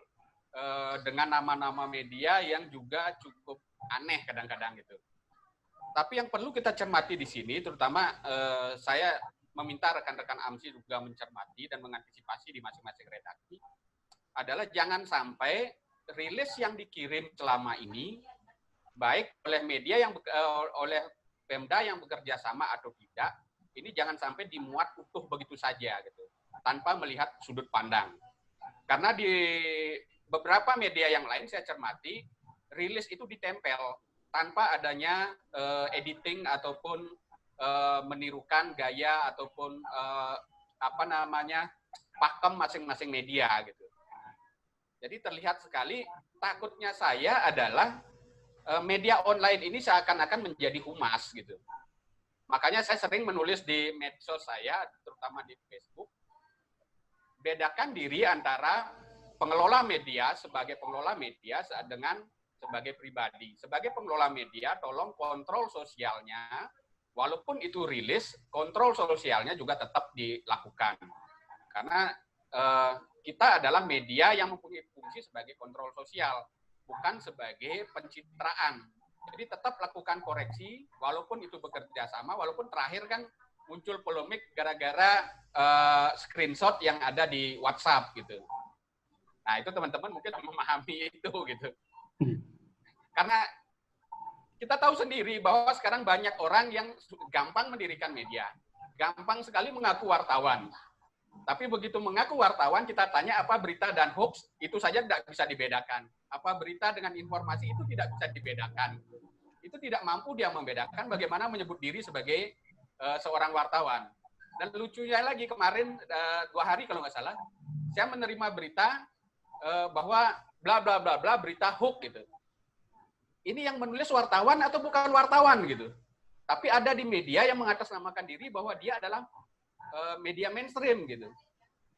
dengan nama-nama media yang juga cukup aneh kadang-kadang gitu. Tapi yang perlu kita cermati di sini, terutama saya meminta rekan-rekan AMSI juga mencermati dan mengantisipasi di masing-masing redaksi, adalah jangan sampai rilis yang dikirim selama ini, baik oleh media yang oleh Pemda yang bekerja sama atau tidak, ini jangan sampai dimuat utuh begitu saja gitu, tanpa melihat sudut pandang. Karena di beberapa media yang lain saya cermati, rilis itu ditempel tanpa adanya editing ataupun menirukan gaya ataupun pakem masing-masing media gitu. Jadi terlihat sekali, takutnya saya adalah media online ini seakan-akan menjadi humas gitu. Makanya saya sering menulis di medsos saya, terutama di Facebook, bedakan diri antara pengelola media sebagai pengelola media dengan sebagai pribadi. Sebagai pengelola media, tolong kontrol sosialnya, walaupun itu rilis, kontrol sosialnya juga tetap dilakukan. Karena kita adalah media yang mempunyai fungsi sebagai kontrol sosial, bukan sebagai pencitraan. Jadi tetap lakukan koreksi, walaupun itu bekerja sama, walaupun terakhir kan muncul polemik gara-gara screenshot yang ada di WhatsApp gitu. Nah, itu teman-teman mungkin memahami itu gitu. Karena kita tahu sendiri bahwa sekarang banyak orang yang gampang mendirikan media. Gampang sekali mengaku wartawan. Tapi begitu mengaku wartawan, kita tanya apa berita dan hoax, itu saja tidak bisa dibedakan. Apa berita dengan informasi itu tidak bisa dibedakan. Itu tidak mampu dia membedakan bagaimana menyebut diri sebagai seorang wartawan. Dan lucunya lagi kemarin 2 hari kalau nggak salah, saya menerima berita bahwa bla bla bla bla berita hoax gitu. Ini yang menulis wartawan atau bukan wartawan gitu. Tapi ada di media yang mengatasnamakan diri bahwa dia adalah media mainstream gitu.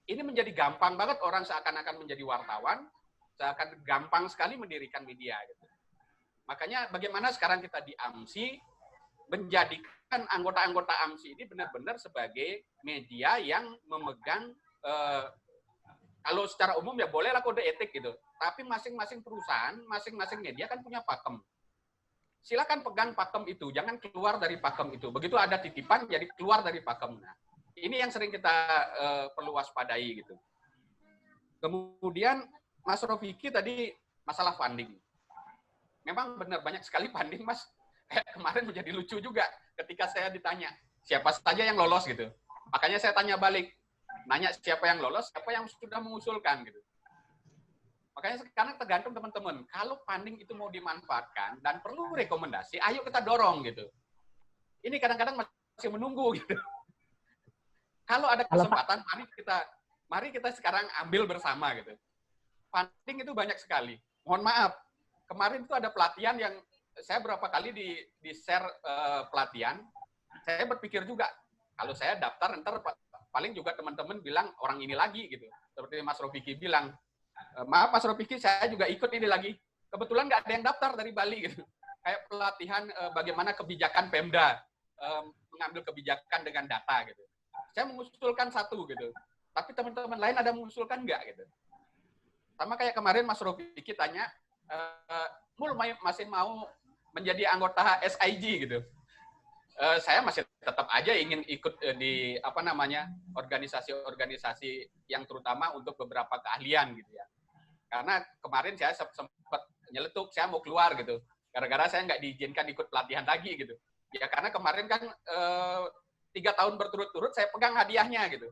Ini menjadi gampang banget orang seakan-akan menjadi wartawan, seakan gampang sekali mendirikan media gitu. Makanya bagaimana sekarang kita di AMSI menjadikan anggota-anggota AMSI ini benar-benar sebagai media yang memegang kalau secara umum ya bolehlah kode etik gitu. Tapi masing-masing perusahaan, masing-masing media kan punya pakem. Silakan pegang pakem itu, jangan keluar dari pakem itu. Begitu ada titipan, jadi keluar dari pakem. Nah, ini yang sering kita perlu waspadai gitu. Kemudian Mas Rofiki tadi masalah funding. Memang benar banyak sekali funding, Mas. Kayak kemarin menjadi lucu juga ketika saya ditanya siapa saja yang lolos gitu. Makanya saya tanya balik, nanya siapa yang lolos, siapa yang sudah mengusulkan gitu. Makanya sekarang tergantung teman-teman. Kalau funding itu mau dimanfaatkan dan perlu rekomendasi, ayo kita dorong gitu. Ini kadang-kadang masih menunggu gitu. Kalau ada kesempatan, mari kita sekarang ambil bersama gitu. Funding itu banyak sekali. Mohon maaf, kemarin itu ada pelatihan yang saya berapa kali di share pelatihan. Saya berpikir juga, kalau saya daftar ntar paling juga teman-teman bilang orang ini lagi gitu. Seperti Mas Rofiki bilang, maaf Mas Rofiki, saya juga ikut ini lagi. Kebetulan nggak ada yang daftar dari Bali gitu. Kayak pelatihan bagaimana kebijakan Pemda mengambil kebijakan dengan data gitu. Saya mengusulkan satu gitu, tapi teman-teman lain ada mengusulkan nggak gitu. Sama kayak kemarin Mas Rofiki tanya, Mul masih mau menjadi anggota SIG gitu. Saya masih tetap aja ingin ikut di organisasi-organisasi yang terutama untuk beberapa keahlian gitu ya. Karena kemarin saya sempat nyeletuk, saya mau keluar gitu. Gara-gara saya nggak diizinkan ikut pelatihan lagi gitu. Ya karena kemarin kan 3 tahun berturut-turut saya pegang hadiahnya gitu.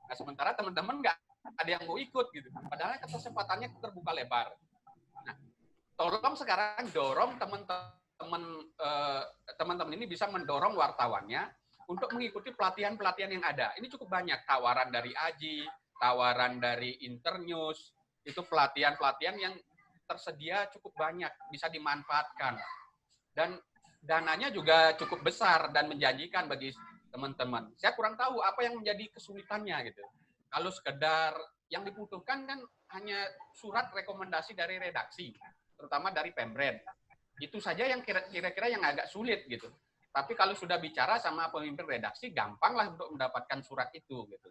Nah sementara teman-teman nggak ada yang mau ikut gitu. Padahal kesempatannya terbuka lebar. Nah, tolong sekarang dorong teman-teman ini bisa mendorong wartawannya untuk mengikuti pelatihan-pelatihan yang ada. Ini cukup banyak tawaran dari AJI, tawaran dari Internews, itu pelatihan-pelatihan yang tersedia cukup banyak, bisa dimanfaatkan. Dan dananya juga cukup besar dan menjanjikan bagi teman-teman. Saya kurang tahu apa yang menjadi kesulitannya gitu. Kalau sekedar yang dibutuhkan kan hanya surat rekomendasi dari redaksi, terutama dari Pemred. Itu saja yang kira-kira yang agak sulit gitu. Tapi kalau sudah bicara sama pemimpin redaksi, gampanglah untuk mendapatkan surat itu gitu.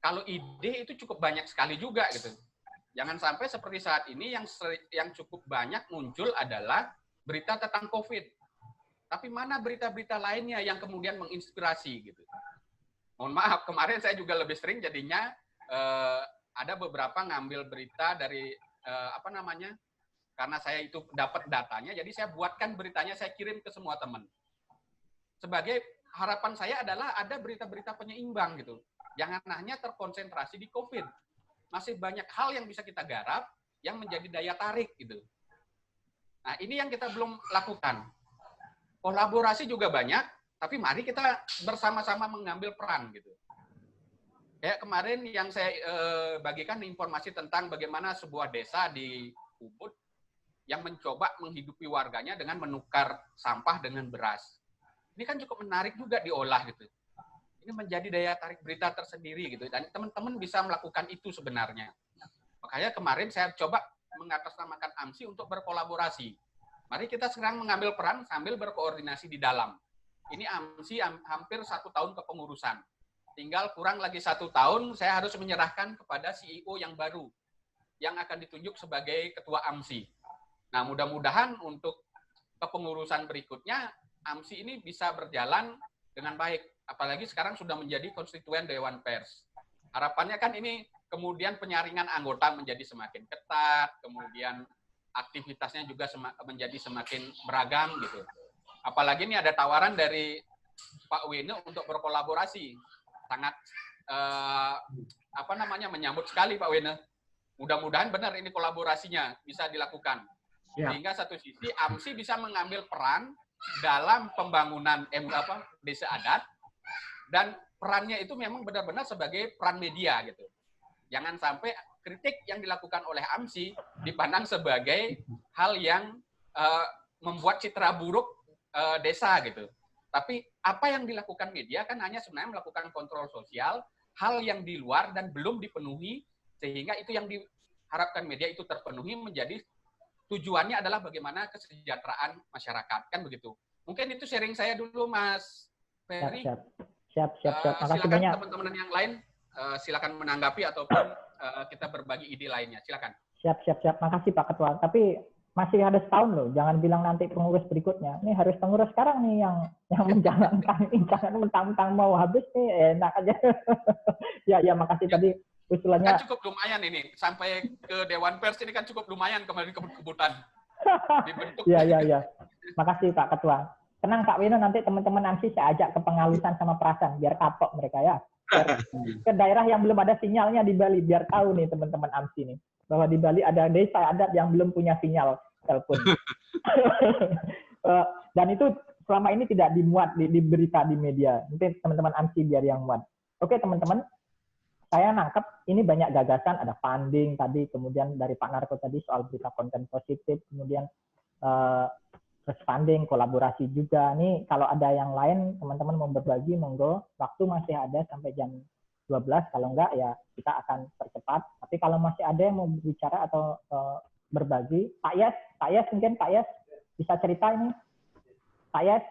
Kalau ide itu cukup banyak sekali juga gitu. Jangan sampai seperti saat ini yang cukup banyak muncul adalah berita tentang COVID. Tapi mana berita-berita lainnya yang kemudian menginspirasi gitu. Mohon maaf, kemarin saya juga lebih sering jadinya ada beberapa ngambil berita dari karena saya itu dapat datanya, jadi saya buatkan beritanya, saya kirim ke semua teman. Sebagai harapan saya adalah ada berita-berita penyeimbang gitu. Jangan hanya terkonsentrasi di COVID. Masih banyak hal yang bisa kita garap yang menjadi daya tarik gitu. Nah, ini yang kita belum lakukan. Kolaborasi juga banyak, tapi mari kita bersama-sama mengambil peran gitu. Kayak kemarin yang saya bagikan informasi tentang bagaimana sebuah desa di Ubud yang mencoba menghidupi warganya dengan menukar sampah dengan beras. Ini kan cukup menarik juga diolah gitu. Ini menjadi daya tarik berita tersendiri gitu. Dan teman-teman bisa melakukan itu sebenarnya. Makanya kemarin saya coba mengatasnamakan AMSI untuk berkolaborasi. Mari kita sekarang mengambil peran sambil berkoordinasi di dalam. Ini AMSI hampir 1 tahun kepengurusan. Tinggal kurang lagi 1 tahun, saya harus menyerahkan kepada CEO yang baru, yang akan ditunjuk sebagai ketua AMSI. Nah, mudah-mudahan untuk kepengurusan berikutnya, AMSI ini bisa berjalan dengan baik. Apalagi sekarang sudah menjadi konstituen Dewan Pers. Harapannya kan ini kemudian penyaringan anggota menjadi semakin ketat, kemudian aktivitasnya juga menjadi semakin beragam gitu. Apalagi ini ada tawaran dari Pak Wene untuk berkolaborasi. Sangat menyambut sekali Pak Wene. Mudah-mudahan benar ini kolaborasinya bisa dilakukan. Sehingga satu sisi AMSI bisa mengambil peran dalam pembangunan desa adat, dan perannya itu memang benar-benar sebagai peran media gitu. Jangan sampai kritik yang dilakukan oleh AMSI dipandang sebagai hal yang membuat citra buruk desa gitu. Tapi apa yang dilakukan media kan hanya sebenarnya melakukan kontrol sosial, hal yang di luar dan belum dipenuhi, sehingga itu yang diharapkan media itu terpenuhi, menjadi tujuannya adalah bagaimana kesejahteraan masyarakat, kan begitu. Mungkin itu sharing saya dulu, Mas Ferry. Siap. Makasih silakan banyak. Teman-teman yang lain, silakan menanggapi ataupun kita berbagi ide lainnya. Silakan. Siap. Makasih Pak Ketua. Tapi masih ada setahun loh. Jangan bilang nanti pengurus berikutnya. Ini harus pengurus sekarang nih yang menjalankan. Jangan mentang-mentang mau habis nih, enak aja. ya makasih tadi. Usulannya kan cukup lumayan ini, sampai ke Dewan Pers ini kan cukup lumayan kemarin kebut-kebutan dibentuk. Iya. Makasih Pak Ketua. Tenang Kak Wino, nanti teman-teman AMSI saya ajak ke Pengalusan sama Perasan, biar kapok mereka ya. Ke daerah yang belum ada sinyalnya di Bali, biar tahu nih teman-teman AMSI nih, bahwa di Bali ada desa adat yang belum punya sinyal telepon. Dan itu selama ini tidak dimuat di berita di media. Nanti teman-teman AMSI biar yang muat. Oke teman-teman. Saya nangkep ini banyak gagasan, ada funding tadi, kemudian dari Pak Narko tadi soal berita konten positif, kemudian terus funding, kolaborasi juga. Nih kalau ada yang lain, teman-teman mau berbagi, monggo. Waktu masih ada sampai jam 12, kalau enggak ya kita akan percepat. Tapi kalau masih ada yang mau berbicara atau berbagi, Pak Yes mungkin Pak Yes bisa cerita ini. Pak Yes.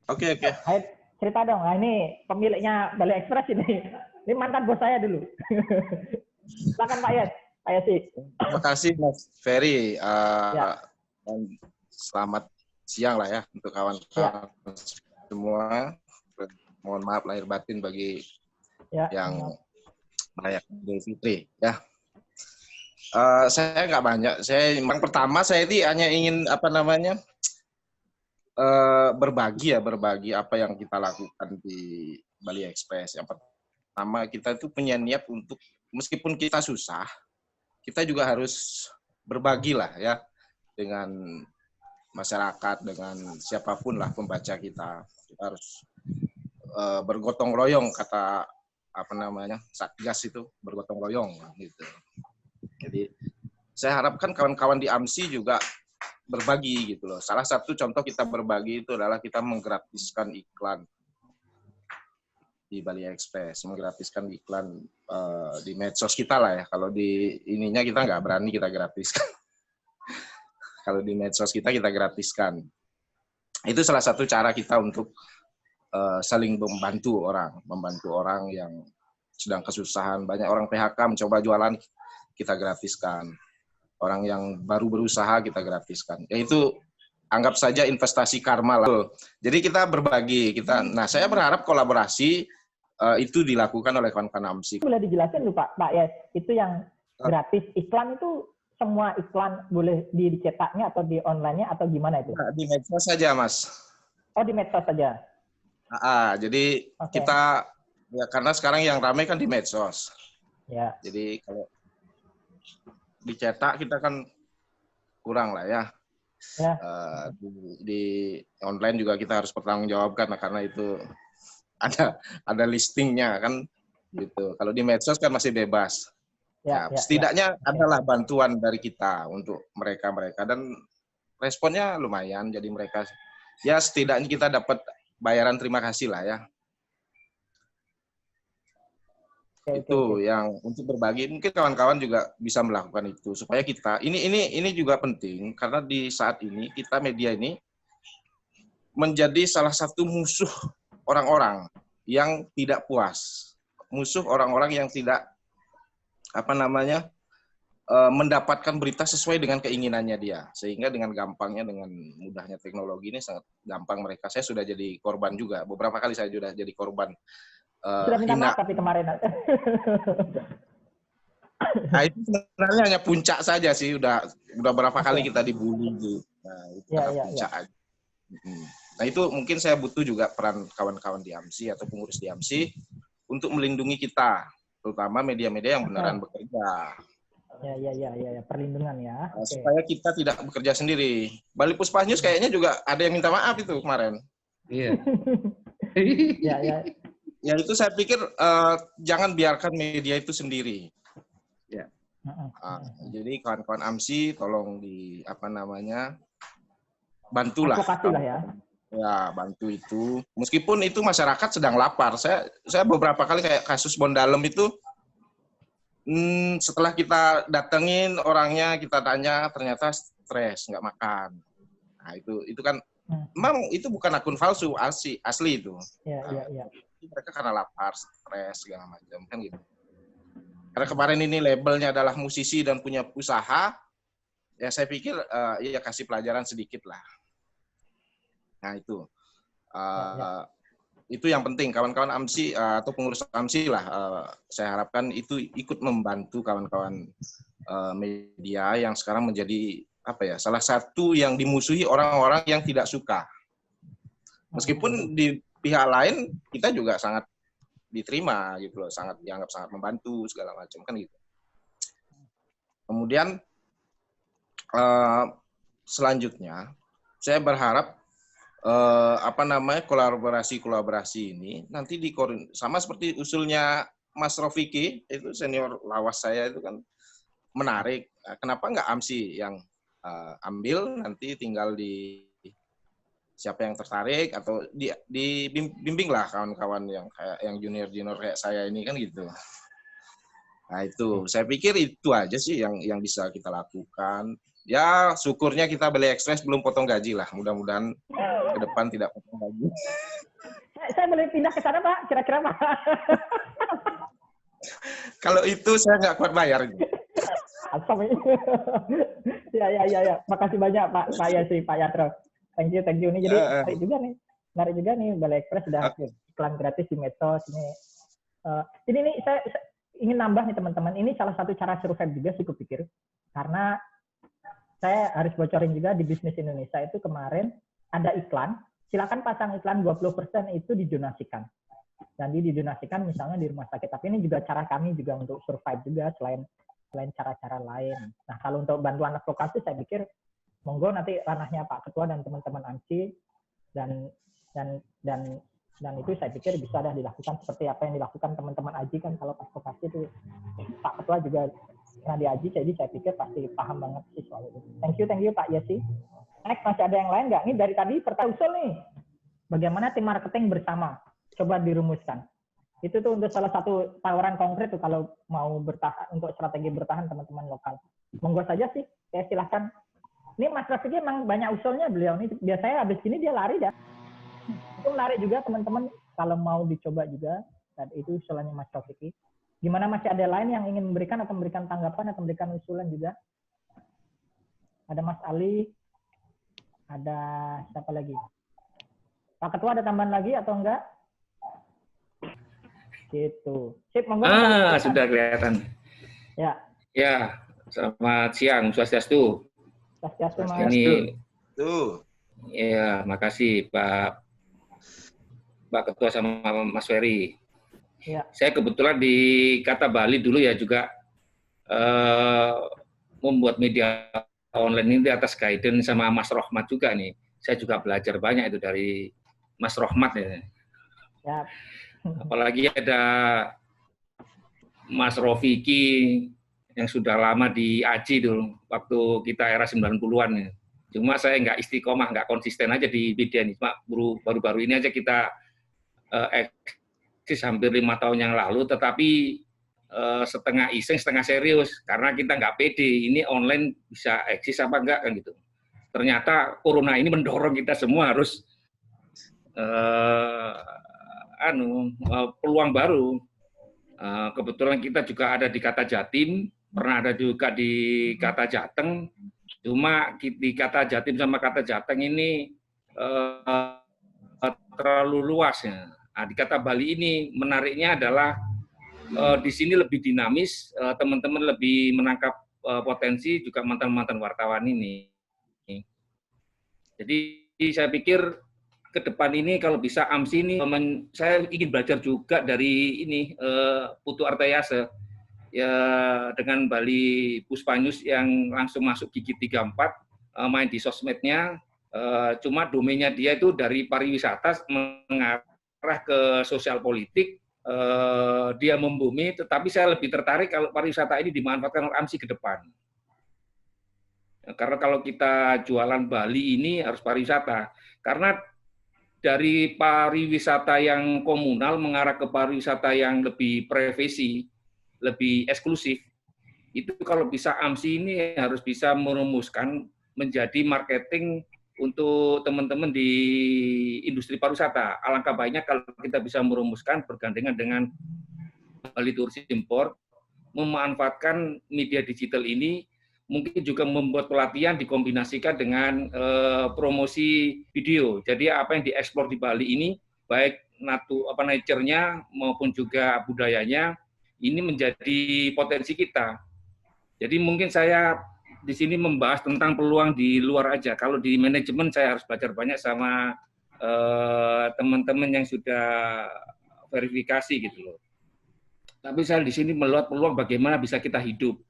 Oke. Ayo cerita dong. Nah, ini pemiliknya Bali Express ini. Ini mantan bos saya dulu. Silakan Pak Yes. Pak Yes. Terima kasih Mas Ferry. Dan selamat siang lah ya untuk kawan-kawan semua. Mohon maaf lahir batin bagi yang merayakan Idul Fitri ya. Saya nggak banyak. Yang pertama saya ini hanya ingin berbagi apa yang kita lakukan di Bali Express. Yang pertama, kita itu punya niat untuk, meskipun kita susah, kita juga harus berbagi lah ya dengan masyarakat, dengan siapapun lah pembaca kita. Kita harus bergotong royong, kata Satgas itu, bergotong royong gitu. Jadi saya harapkan kawan-kawan di AMSI juga berbagi gitu loh. Salah satu contoh kita berbagi itu adalah kita menggratiskan iklan di Bali Express, menggratiskan iklan di medsos kita lah ya. Kalau di ininya kita nggak berani kita gratiskan. Kalau di medsos kita gratiskan. Itu salah satu cara kita untuk saling membantu orang yang sedang kesusahan. Banyak orang PHK mencoba jualan, kita gratiskan. Orang yang baru berusaha kita gratiskan. Ya itu anggap saja investasi karma lah. Jadi kita berbagi. Nah saya berharap kolaborasi itu dilakukan oleh kawan-kawan AMSI. Boleh dijelasin dulu Pak Yes, itu yang gratis iklan itu semua iklan boleh dicetaknya atau di online-nya atau gimana itu? Di medsos saja Mas. Oh di medsos saja. Jadi kita ya karena sekarang yang ramai kan di medsos. Ya. Jadi kalau dicetak kita kan kurang lah ya. Di online juga kita harus bertanggungjawabkan karena itu ada listingnya kan gitu. Kalau di medsos kan masih bebas. Setidaknya adalah bantuan dari kita untuk mereka dan responnya lumayan. Jadi mereka ya setidaknya kita dapat bayaran terima kasih lah ya. Itu yang untuk berbagi. Mungkin kawan-kawan juga bisa melakukan itu supaya kita ini juga penting karena di saat ini kita media ini menjadi salah satu musuh orang-orang yang tidak puas, musuh orang-orang yang tidak mendapatkan berita sesuai dengan keinginannya dia. Sehingga dengan gampangnya, dengan mudahnya teknologi ini sangat gampang mereka. Saya sudah jadi korban juga. Beberapa kali saya sudah jadi korban Sudah minta hina. maaf tapi kemarin. Nah, itu sebenarnya hanya puncak saja sih. Udah berapa kali kita dibully gitu. Nah, itu puncak aja. Nah, itu mungkin saya butuh juga peran kawan-kawan di AMSI atau pengurus di AMSI untuk melindungi kita, terutama media-media yang beneran bekerja. Ya, perlindungan ya. Supaya kita tidak bekerja sendiri. Bali Puspa News kayaknya juga ada yang minta maaf itu kemarin. Iya. Ya itu saya pikir jangan biarkan media itu sendiri. Ya. Jadi kawan-kawan AMSI tolong bantulah. Advokasi lah ya. Ya, bantu itu. Meskipun itu masyarakat sedang lapar. Saya beberapa kali kayak kasus Bondalem itu, setelah kita datengin orangnya, kita tanya, ternyata stres, nggak makan. Nah, itu kan, memang itu bukan akun palsu, asli itu. Iya. Mereka karena lapar, stres, segala macam, kan gitu. Karena kemarin ini labelnya adalah musisi dan punya usaha, ya saya pikir ya kasih pelajaran sedikit lah. Nah, itu. Itu yang penting, kawan-kawan AMSI atau pengurus AMSI lah, saya harapkan itu ikut membantu kawan-kawan media yang sekarang menjadi salah satu yang dimusuhi orang-orang yang tidak suka. Meskipun di pihak lain kita juga sangat diterima gitu loh, sangat dianggap sangat membantu segala macam kan gitu. Kemudian selanjutnya saya berharap kolaborasi ini nanti sama seperti usulnya Mas Rofiki, itu senior lawas saya itu kan menarik. Kenapa nggak AMSI yang ambil, nanti tinggal siapa yang tertarik atau dibimbing lah kawan-kawan yang junior kayak saya ini kan gitu. Nah itu saya pikir itu aja sih yang bisa kita lakukan. Ya syukurnya kita Bali Express belum potong gaji lah. Mudah-mudahan ke depan tidak potong gaji. Saya boleh pindah ke sana Pak, kira-kira Pak. Kalau itu saya nggak kuat bayar. Asam ini. Ya. Makasih banyak Pak Yasi, Pak Yatro. Thank you. Ini jadi menarik juga nih Bali Express sudah iklan gratis di medsos ini. Ini nih saya ingin nambah nih teman-teman. Ini salah satu cara survive juga sih kupikir. Karena saya harus bocorin juga di Bisnis Indonesia itu kemarin ada iklan, silakan pasang iklan 20% itu didonasikan. Jadi didonasikan misalnya di rumah sakit. Tapi ini juga cara kami juga untuk survive juga selain cara-cara lain. Nah, kalau untuk bantuan advokasi saya pikir monggo nanti ranahnya Pak Ketua dan teman-teman AMSI dan itu saya pikir bisa dilakukan seperti apa yang dilakukan teman-teman AJI kan kalau advokasi itu Pak Ketua juga pernah di AJI, jadi saya pikir pasti paham banget sih soal itu. Thank you Pak Yesi. Next, masih ada yang lain nggak? Ini dari tadi pertanyaan usul nih. Bagaimana tim marketing bersama? Coba dirumuskan. Itu tuh untuk salah satu tawaran konkret tuh kalau mau bertahan, untuk strategi bertahan teman-teman lokal. Monggo saja sih, ya silahkan. Ini Mas Rafiki emang banyak usulnya beliau. Ini biasanya habis ini dia lari dah. Itu menarik juga teman-teman kalau mau dicoba juga. Dan itu usulannya Mas Rafiki. Gimana, masih ada lain yang ingin memberikan atau memberikan tanggapan atau memberikan usulan juga? Ada Mas Ali, ada siapa lagi? Pak Ketua ada tambahan lagi atau enggak? Gitu. Sip, monggo. Sudah kelihatan. Ya. Ya, selamat siang, Swastiastu. Swastiastu, Mas. Ini tuh. Ya, makasih Pak Ketua sama Mas Ferry. Ya. Saya kebetulan di Kata Bali dulu ya juga membuat media online ini di atas guidance sama Mas Rohmat juga nih. Saya juga belajar banyak itu dari Mas Rohmat ya. Ya. Apalagi ada Mas Rofiki yang sudah lama di AJI dulu, waktu kita era 90-an ya. Cuma saya nggak istiqomah, nggak konsisten aja di media ini. Cuma baru-baru ini aja kita eksis hampir 5 tahun yang lalu, tetapi setengah iseng, setengah serius. Karena kita nggak pede, ini online bisa eksis apa enggak kan gitu. Ternyata corona ini mendorong kita semua harus peluang baru. Kebetulan kita juga ada di Kata Jatim, pernah ada juga di Kata Jateng. Cuma di Kata Jatim sama Kata Jateng ini terlalu luas ya. Nah, di Kata Bali ini menariknya adalah di sini lebih dinamis, teman-teman lebih menangkap potensi juga mantan-mantan wartawan ini. Jadi saya pikir ke depan ini kalau bisa AMSI ini, saya ingin belajar juga dari ini Putu Artayase ya, dengan Bali Puspa News yang langsung masuk gigi 34, main di sosmednya, cuma domainnya dia itu dari pariwisata mengarah ke sosial politik, dia membumi, tetapi saya lebih tertarik kalau pariwisata ini dimanfaatkan oleh AMSI ke depan. Karena kalau kita jualan Bali ini harus pariwisata, karena dari pariwisata yang komunal mengarah ke pariwisata yang lebih privasi, lebih eksklusif, itu kalau bisa AMSI ini harus bisa merumuskan menjadi marketing untuk teman-teman di industri pariwisata. Alangkah baiknya kalau kita bisa merumuskan bergandengan dengan Bali Tourism Board, memanfaatkan media digital ini, mungkin juga membuat pelatihan dikombinasikan dengan promosi video. Jadi apa yang dieksplor di Bali ini, baik nature-nya maupun juga budayanya, ini menjadi potensi kita. Jadi mungkin saya di sini membahas tentang peluang di luar aja. Kalau di manajemen saya harus belajar banyak sama teman-teman yang sudah verifikasi gitu loh. Tapi saya di sini melihat peluang bagaimana bisa kita hidup.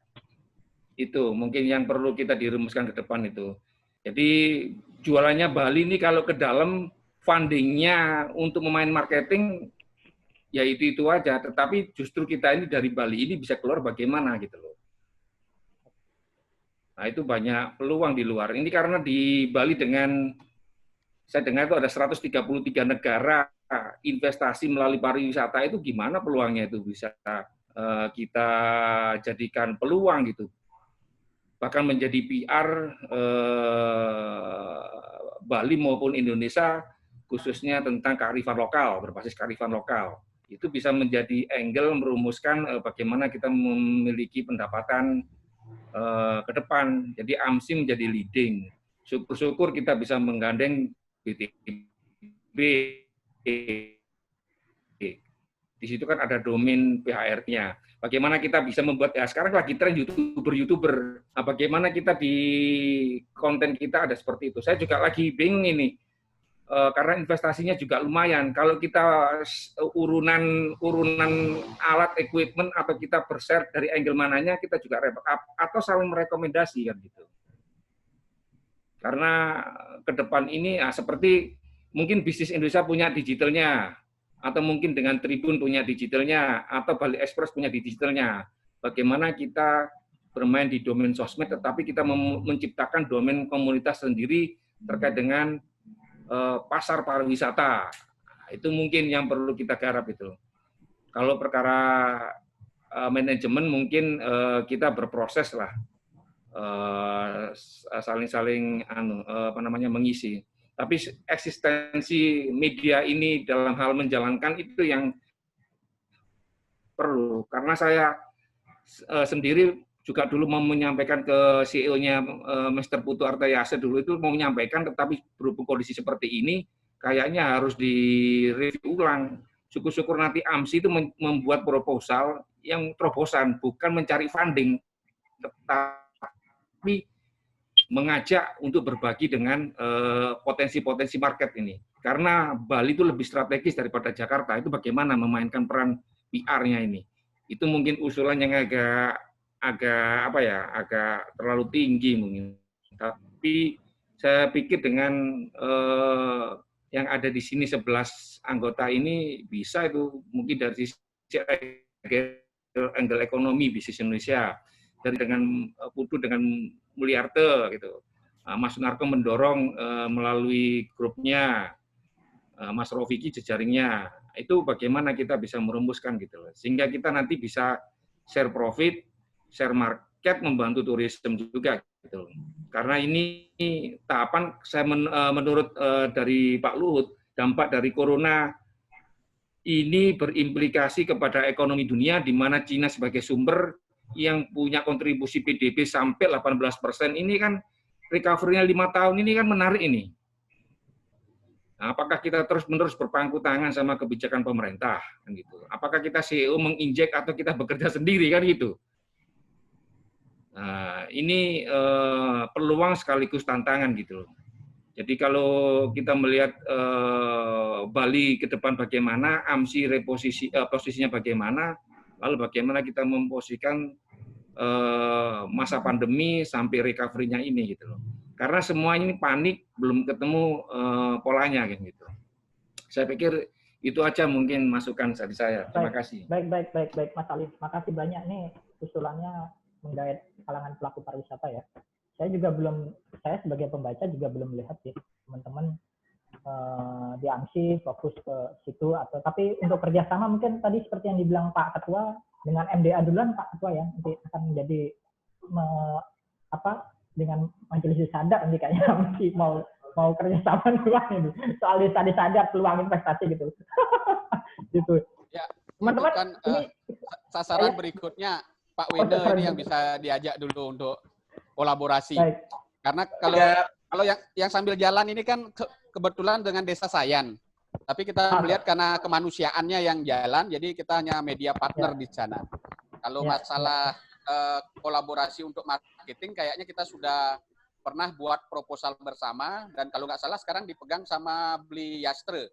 Itu mungkin yang perlu kita dirumuskan ke depan itu. Jadi jualannya Bali ini kalau ke dalam fundingnya untuk memain marketing, ya itu aja, tetapi justru kita ini dari Bali ini bisa keluar bagaimana gitu loh. Nah itu banyak peluang di luar. Ini karena di Bali dengan, saya dengar itu ada 133 negara investasi melalui pariwisata, itu gimana peluangnya itu bisa kita jadikan peluang gitu. Bahkan menjadi PR Bali maupun Indonesia, khususnya tentang kearifan lokal, berbasis kearifan lokal. Itu bisa menjadi angle merumuskan bagaimana kita memiliki pendapatan ke depan. Jadi AMSI menjadi leading. Syukur-syukur kita bisa menggandeng BTB. Di situ kan ada domain PHR-nya. Bagaimana kita bisa membuat, ya sekarang lagi tren YouTuber. Nah, bagaimana kita di konten kita ada seperti itu. Saya juga lagi bingung ini. Karena investasinya juga lumayan. Kalau kita urunan alat, equipment, atau kita bershare dari angle mananya, kita juga repot. Atau saling merekomendasi kan gitu. Karena ke depan ini seperti mungkin bisnis Indonesia punya digitalnya, atau mungkin dengan Tribun punya digitalnya, atau Bali Express punya digitalnya. Bagaimana kita bermain di domain sosmed, tetapi kita menciptakan domain komunitas sendiri terkait dengan pasar pariwisata. Itu mungkin yang perlu kita garap itu. Kalau perkara manajemen mungkin kita berproses lah, saling-saling mengisi. Tapi eksistensi media ini dalam hal menjalankan itu yang perlu. Karena saya sendiri juga dulu mau menyampaikan ke CEO-nya Mr. Putu Artayase dulu itu mau menyampaikan, tetapi berhubung kondisi seperti ini, kayaknya harus direview ulang. Syukur-syukur nanti AMSI itu membuat proposal yang terobosan, bukan mencari funding, tetapi mengajak untuk berbagi dengan potensi-potensi market ini. Karena Bali itu lebih strategis daripada Jakarta, itu bagaimana memainkan peran PR-nya ini. Itu mungkin usulan yang agak terlalu tinggi mungkin. Tapi saya pikir dengan yang ada di sini 11 anggota ini bisa itu mungkin dari sisi angle ekonomi bisnis Indonesia, dari dengan Putu dengan Mulyarte gitu. Mas Sunarko mendorong melalui grupnya, Mas Rofiki jejaringnya. Itu bagaimana kita bisa merumuskan gitu loh. Sehingga kita nanti bisa share profit, share market, membantu turisme juga gitu. Karena ini tahapan saya menurut dari Pak Luhut, dampak dari corona ini berimplikasi kepada ekonomi dunia di mana Cina sebagai sumber yang punya kontribusi PDB sampai 18%, ini kan recovery-nya 5 tahun ini kan menarik ini. Nah, apakah kita terus-menerus berpangku tangan sama kebijakan pemerintah kan gitu? Apakah kita CEO menginjek atau kita bekerja sendiri kan gitu? Nah, ini peluang sekaligus tantangan gitu loh. Jadi kalau kita melihat Bali ke depan bagaimana, AMSI posisinya bagaimana, lalu bagaimana kita memposisikan masa pandemi sampai recovery-nya ini gitu loh. Karena semua ini panik, belum ketemu polanya kan gitu. Saya pikir itu aja mungkin masukan dari saya. Terima kasih. Baik Mas Alif. Makasih banyak nih usulannya menggait kalangan pelaku pariwisata ya. Saya sebagai pembaca juga belum melihat sih teman-teman di AMSI fokus ke situ tapi untuk kerjasama mungkin tadi seperti yang dibilang Pak Ketua dengan MDA duluan Pak Ketua ya nanti akan menjadi dengan majelis sadar nanti kayaknya AMSI mau kerjasama duluan ini soal desa sadar peluang investasi gitu. Gitu. Ya, teman-teman kan, sasaran berikutnya Pak Wende ini yang bisa diajak dulu untuk kolaborasi. Baik. Karena kalau yang sambil jalan ini kan kebetulan dengan Desa Sayan. Tapi kita melihat karena kemanusiaannya yang jalan, jadi kita hanya media partner di sana. Kalau masalah kolaborasi untuk marketing, kayaknya kita sudah pernah buat proposal bersama, dan kalau nggak salah sekarang dipegang sama Beli Yastre.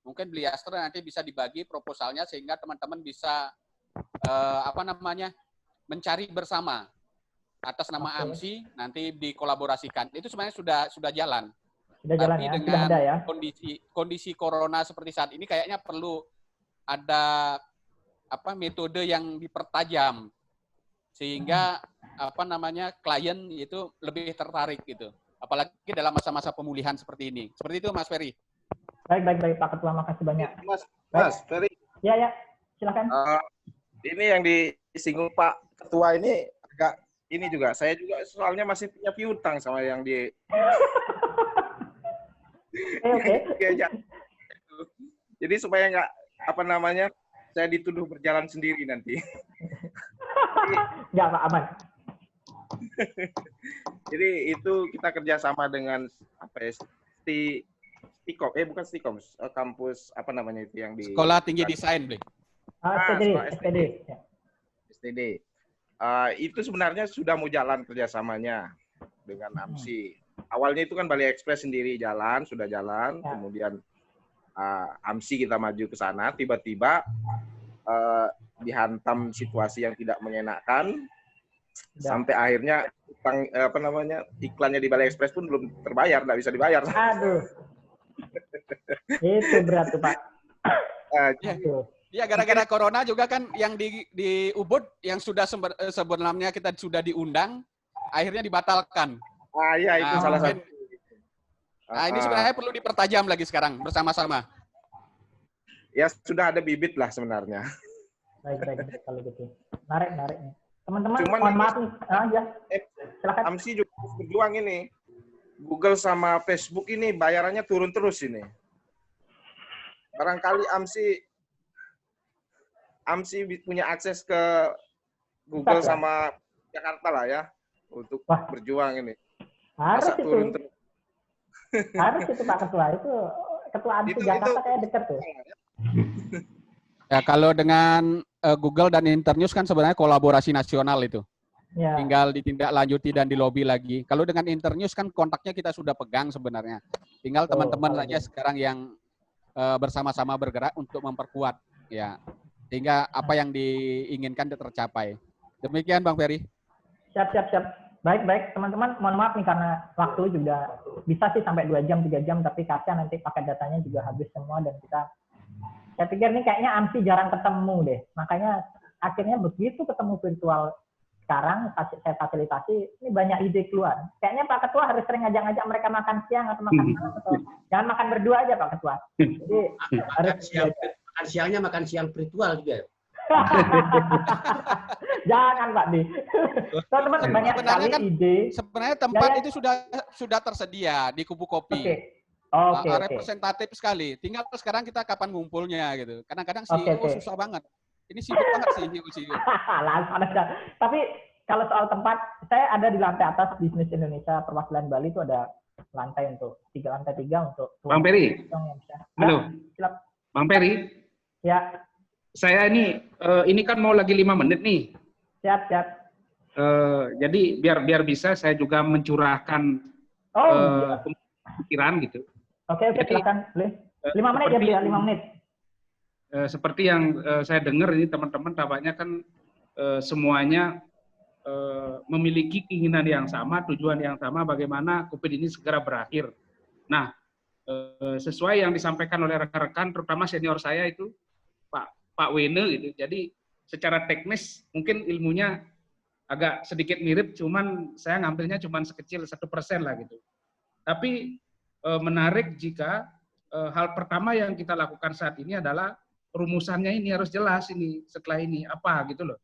Mungkin Beli Yastre nanti bisa dibagi proposalnya sehingga teman-teman bisa mencari bersama atas nama AMSI, nanti dikolaborasikan. Itu sebenarnya sudah jalan. Sudah jalan ya, dengan sudah ada ya. Kondisi corona seperti saat ini kayaknya perlu ada metode yang dipertajam sehingga klien itu lebih tertarik gitu. Apalagi dalam masa-masa pemulihan seperti ini. Seperti itu Mas Ferry. Baik Pak Ketua, makasih banyak. Mas Ferry. Ya, silakan. Ini yang disinggung Pak Ketua ini agak ini juga. Saya juga soalnya masih punya piutang sama yang di Oke. Jadi supaya nggak saya dituduh berjalan sendiri nanti. Nggak, Pak, aman. Jadi itu kita kerjasama dengan bukan Stikom, kampus itu yang di Sekolah Tinggi Desain, Bli. STD. Itu sebenarnya sudah mau jalan kerjasamanya dengan AMSI. Awalnya itu kan Bali Express sendiri sudah jalan, kemudian AMSI kita maju ke sana, tiba-tiba dihantam situasi yang tidak mengenakan, sampai akhirnya iklannya di Bali Express pun belum terbayar, nggak bisa dibayar. Aduh, itu berat tuh Pak. Ya, gara-gara corona juga kan yang di Ubud yang sudah sebenarnya kita sudah diundang, akhirnya dibatalkan. Iya, itu salah satu. Nah, ini sebenarnya perlu dipertajam lagi sekarang bersama-sama. Ya, sudah ada bibit lah sebenarnya. Baik kalau gitu. Menarik nih. Teman-teman, mohon maaf nih. Silakan. AMSI juga berjuang ini. Google sama Facebook ini bayarannya turun terus ini. Barangkali AMSI punya akses ke Google sama Jakarta lah ya untuk berjuang ini. Harus itu. Harus itu Pak Ketua. Itu Ketua AMSI Jakarta kayak dekat tuh. Ya, kalau dengan Google dan Internews kan sebenarnya kolaborasi nasional itu. Ya. Tinggal ditindaklanjuti dan dilobi lagi. Kalau dengan Internews kan kontaknya kita sudah pegang sebenarnya. Tinggal teman-teman saja sekarang yang bersama-sama bergerak untuk memperkuat ya. Sehingga apa yang diinginkan tercapai. Demikian Bang Ferry. Siap. Baik, teman-teman, mohon maaf nih karena waktu juga bisa sih sampai 2 jam, 3 jam, tapi kasihan nanti paket datanya juga habis semua dan saya pikir nih kayaknya AMSI jarang ketemu deh. Makanya akhirnya begitu ketemu virtual sekarang, saya fasilitasi, ini banyak ide keluar. Kayaknya Pak Ketua harus sering ngajak-ngajak mereka makan siang atau makan malam, atau jangan makan berdua aja Pak Ketua. Jadi harus makan siangnya makan siang virtual juga. Jangan Pak Di. Teman-teman banyak sekali ide. Sebenarnya tempat itu sudah tersedia di Kubu Kopi. Representatif sekali. Tinggal sekarang kita kapan ngumpulnya gitu. Kadang-kadang CEO susah banget. Ini sibuk banget sih CEO. Langsung ada. Tapi kalau soal tempat, saya ada di lantai atas Bisnis Indonesia perwakilan Bali itu ada lantai lantai tiga untuk Bang Peri. Halo. Silap. Bang Peri. Ya. Saya ini kan mau lagi 5 menit nih. Siap. Jadi biar bisa saya juga mencurahkan pikiran gitu. Oke, silakan. 5 menit ya, biar 5 menit. Seperti yang saya dengar ini teman-teman tampaknya kan semuanya memiliki keinginan yang sama, tujuan yang sama, bagaimana COVID ini segera berakhir. Nah, sesuai yang disampaikan oleh rekan-rekan, terutama senior saya itu, Pak Wene gitu. Jadi secara teknis mungkin ilmunya agak sedikit mirip, cuman saya ngambilnya cuman sekecil 1% lah gitu. Tapi menarik jika hal pertama yang kita lakukan saat ini adalah rumusannya ini harus jelas ini setelah ini apa gitu loh.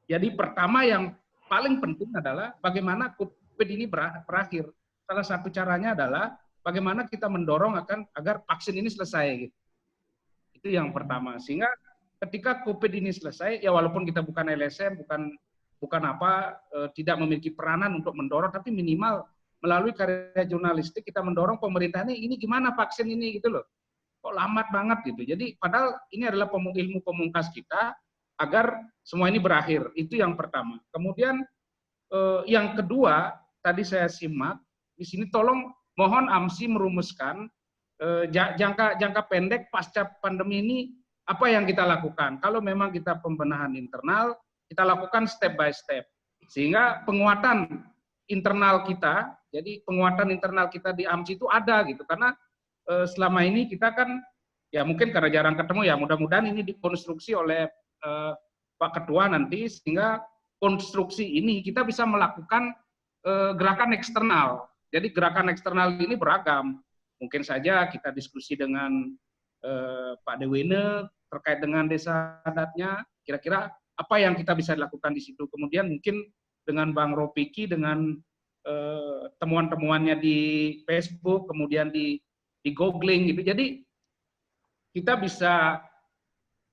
Jadi pertama yang paling penting adalah bagaimana COVID ini berakhir. Salah satu caranya adalah bagaimana kita mendorong agar vaksin ini selesai gitu. Itu yang pertama. Sehingga ketika COVID ini selesai, ya walaupun kita bukan LSM, tidak memiliki peranan untuk mendorong, tapi minimal melalui karya jurnalistik kita mendorong pemerintah ini gimana vaksin ini gitu loh. Kok lambat banget gitu. Jadi padahal ini adalah ilmu pemungkas kita agar semua ini berakhir. Itu yang pertama. Kemudian yang kedua, tadi saya simak, di sini mohon AMSI merumuskan jangka pendek pasca pandemi ini apa yang kita lakukan. Kalau memang kita pembenahan internal, kita lakukan step by step. Sehingga penguatan internal kita, jadi penguatan internal kita di AMSI itu ada gitu. Karena selama ini kita kan, ya mungkin karena jarang ketemu ya, mudah-mudahan ini dikonstruksi oleh Pak Ketua nanti, sehingga konstruksi ini kita bisa melakukan gerakan eksternal. Jadi gerakan eksternal ini beragam. Mungkin saja kita diskusi dengan Pak Dewene terkait dengan desa adatnya, kira-kira apa yang kita bisa lakukan di situ. Kemudian mungkin dengan Bang Ropiki, dengan temuan-temuannya di Facebook, kemudian di googling gitu. Jadi kita bisa,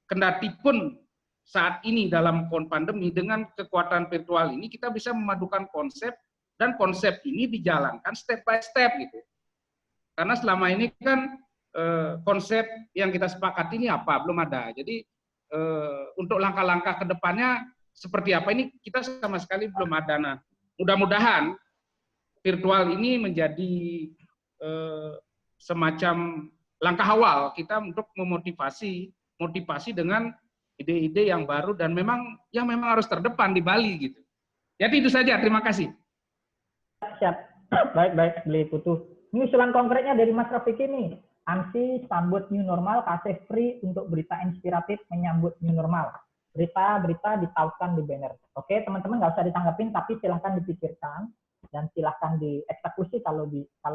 kendati pun saat ini dalam pandemi dengan kekuatan virtual ini, kita bisa memadukan konsep, dan konsep ini dijalankan step by step gitu. Karena selama ini kan konsep yang kita sepakati ini apa? Belum ada. Jadi untuk langkah-langkah ke depannya seperti apa ini kita sama sekali belum ada. Nah, mudah-mudahan virtual ini menjadi semacam langkah awal kita untuk motivasi dengan ide-ide yang baru dan memang harus terdepan di Bali gitu. Jadi itu saja. Terima kasih. Siap. Baik, Beli Putu. Ini usulan konkretnya dari Mas Rafiki nih. AMSI sambut new normal, kasih free untuk berita inspiratif menyambut new normal. Berita-berita ditautkan di banner. Oke, teman-teman nggak usah ditanggapin, tapi silahkan dipikirkan dan silahkan dieksekusi kalau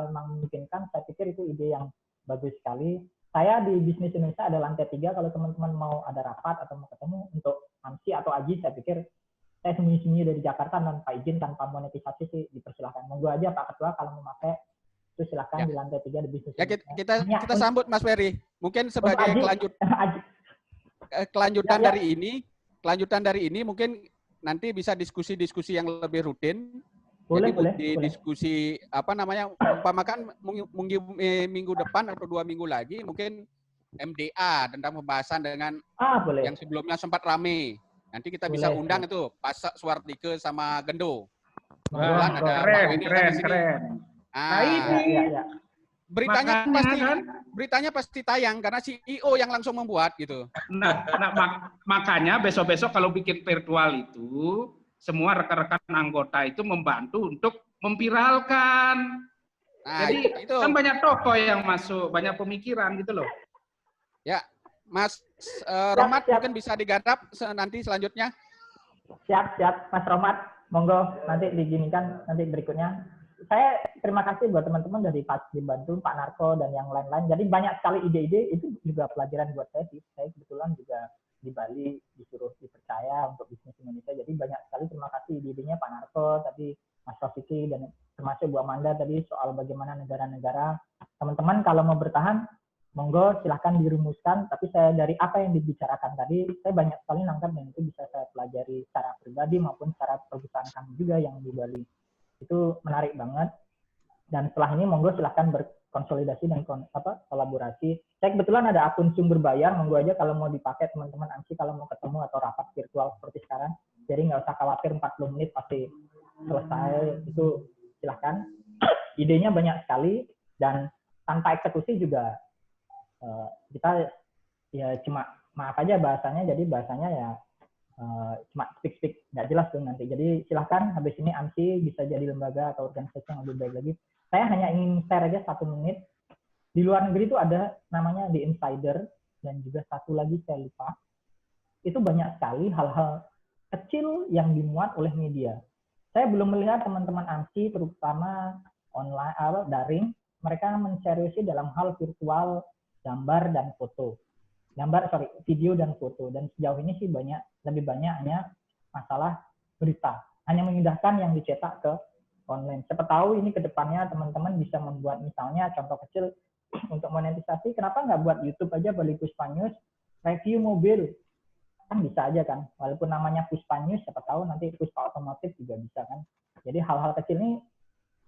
memang memungkinkan. Saya pikir itu ide yang bagus sekali. Saya di Bisnis Indonesia ada lantai 3, kalau teman-teman mau ada rapat atau mau ketemu untuk AMSI atau AJI, saya pikir saya sembunyi-sembunyi dari Jakarta tanpa izin, tanpa monetisasi sih dipersilahkan. Monggo aja Pak Ketua kalau mau pakai. Itu silakan ya. Di lantai 3 di Bisnis. Ya, kita sambut Mas Ferry. Mungkin sebagai kelanjutan dari ini mungkin nanti bisa diskusi-diskusi yang lebih rutin. Boleh. Diskusi umpamakan minggu depan atau 2 minggu lagi mungkin MDA tentang pembahasan dengan yang sebelumnya sempat rame. Nanti kita bisa undang itu Pak Suwartike sama Gendo. Wah, keren. Ya. Beritanya pasti tayang karena CEO yang langsung membuat gitu. Nah, makanya besok-besok kalau bikin virtual itu semua rekan-rekan anggota itu membantu untuk memviralkan. Nah, jadi itu kan banyak tokoh yang masuk, banyak pemikiran gitu loh. Ya, Mas Romat mungkin bisa digarap nanti selanjutnya. Siap, Mas Romat. Monggo nanti diginikan nanti berikutnya. Saya terima kasih buat teman-teman dari dibantu Pak Narko dan yang lain-lain. Jadi banyak sekali ide-ide, itu juga pelajaran buat saya sih. Saya kebetulan juga di Bali disuruh dipercaya untuk Bisnis Indonesia. Jadi banyak sekali terima kasih ide-idenya Pak Narko, tadi Mas Rafiki, dan termasuk Bu Amanda tadi soal bagaimana negara-negara. Teman-teman kalau mau bertahan, monggo silahkan dirumuskan, tapi saya dari apa yang dibicarakan tadi, saya banyak sekali nangkap dan itu bisa saya pelajari secara pribadi maupun secara perusahaan kami juga yang di Bali. Itu menarik banget. Dan setelah ini monggo silahkan berkonsolidasi dan kolaborasi. Saya kebetulan ada akun sumber bayar, monggo aja kalau mau dipakai teman-teman ANSI kalau mau ketemu atau rapat virtual seperti sekarang. Jadi nggak usah khawatir 40 menit pasti selesai, itu silahkan. Idenya banyak sekali dan tanpa eksekusi juga kita ya cuma maaf aja bahasanya, jadi bahasanya ya cuma speak nggak jelas tuh nanti. Jadi silahkan habis ini ANSI bisa jadi lembaga atau organisasi yang lebih baik lagi. Saya hanya ingin share aja 1 menit. Di luar negeri itu ada namanya The Insider dan juga satu lagi saya lupa. Itu banyak sekali hal-hal kecil yang dimuat oleh media. Saya belum melihat teman-teman ANSI terutama online daring mereka menseriusi dalam hal virtual gambar dan foto. Video dan foto. Dan sejauh ini sih lebih banyak hanya masalah berita. Hanya memindahkan yang dicetak ke online. Siapa tahu ini ke depannya teman-teman bisa membuat misalnya contoh kecil untuk monetisasi. Kenapa nggak buat YouTube aja Bali Puspa News, review mobil. Kan bisa aja kan. Walaupun namanya Puspa News, siapa tahu nanti Puspa Otomotif juga bisa kan. Jadi hal-hal kecil ini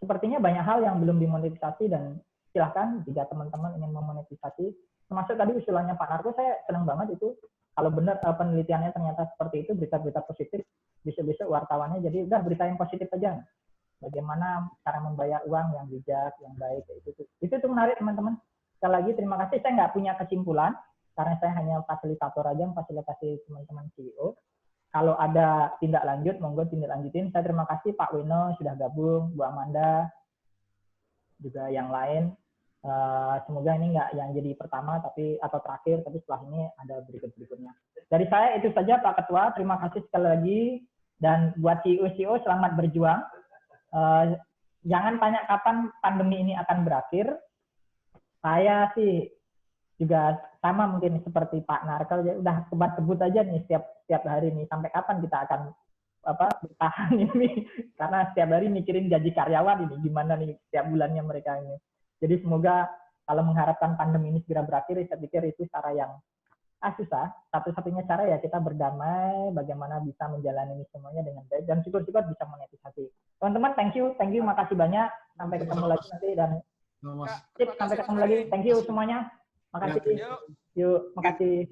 sepertinya banyak hal yang belum dimonetisasi dan silahkan jika teman-teman ingin memonetisasi. Termasuk tadi usulannya Pak Narko, saya senang banget itu. Kalau benar penelitiannya ternyata seperti itu, berita-berita positif, bisa-bisa wartawannya jadi udah berita yang positif aja. Bagaimana cara membayar uang yang bijak, yang baik, itu tuh menarik teman-teman. Sekali lagi terima kasih, saya nggak punya kesimpulan, karena saya hanya fasilitator aja, memfasilitasi teman-teman CEO. Kalau ada tindak lanjut, monggo tindak lanjutin. Saya terima kasih Pak Weno sudah gabung, Bu Amanda, juga yang lain. Semoga ini nggak yang jadi pertama atau terakhir, tapi setelah ini ada berikutnya. Dari saya itu saja Pak Ketua, terima kasih sekali lagi. Dan buat CEO selamat berjuang. Jangan tanya kapan pandemi ini akan berakhir. Saya sih juga sama mungkin seperti Pak Narko, udah sebut aja nih setiap hari nih, sampai kapan kita akan bertahan ini, karena setiap hari mikirin gaji karyawan ini gimana nih setiap bulannya mereka ini. Jadi semoga kalau mengharapkan pandemi ini segera berakhir, saya pikir itu cara yang susah. Satu-satunya cara ya kita berdamai, bagaimana bisa menjalani ini semuanya dengan baik dan syukur-syukur bisa monetisasi. Teman-teman, thank you, makasih banyak. Sampai ketemu lagi nanti dan sampai ketemu lagi. Thank you semuanya. Makasih. Yuk, makasih.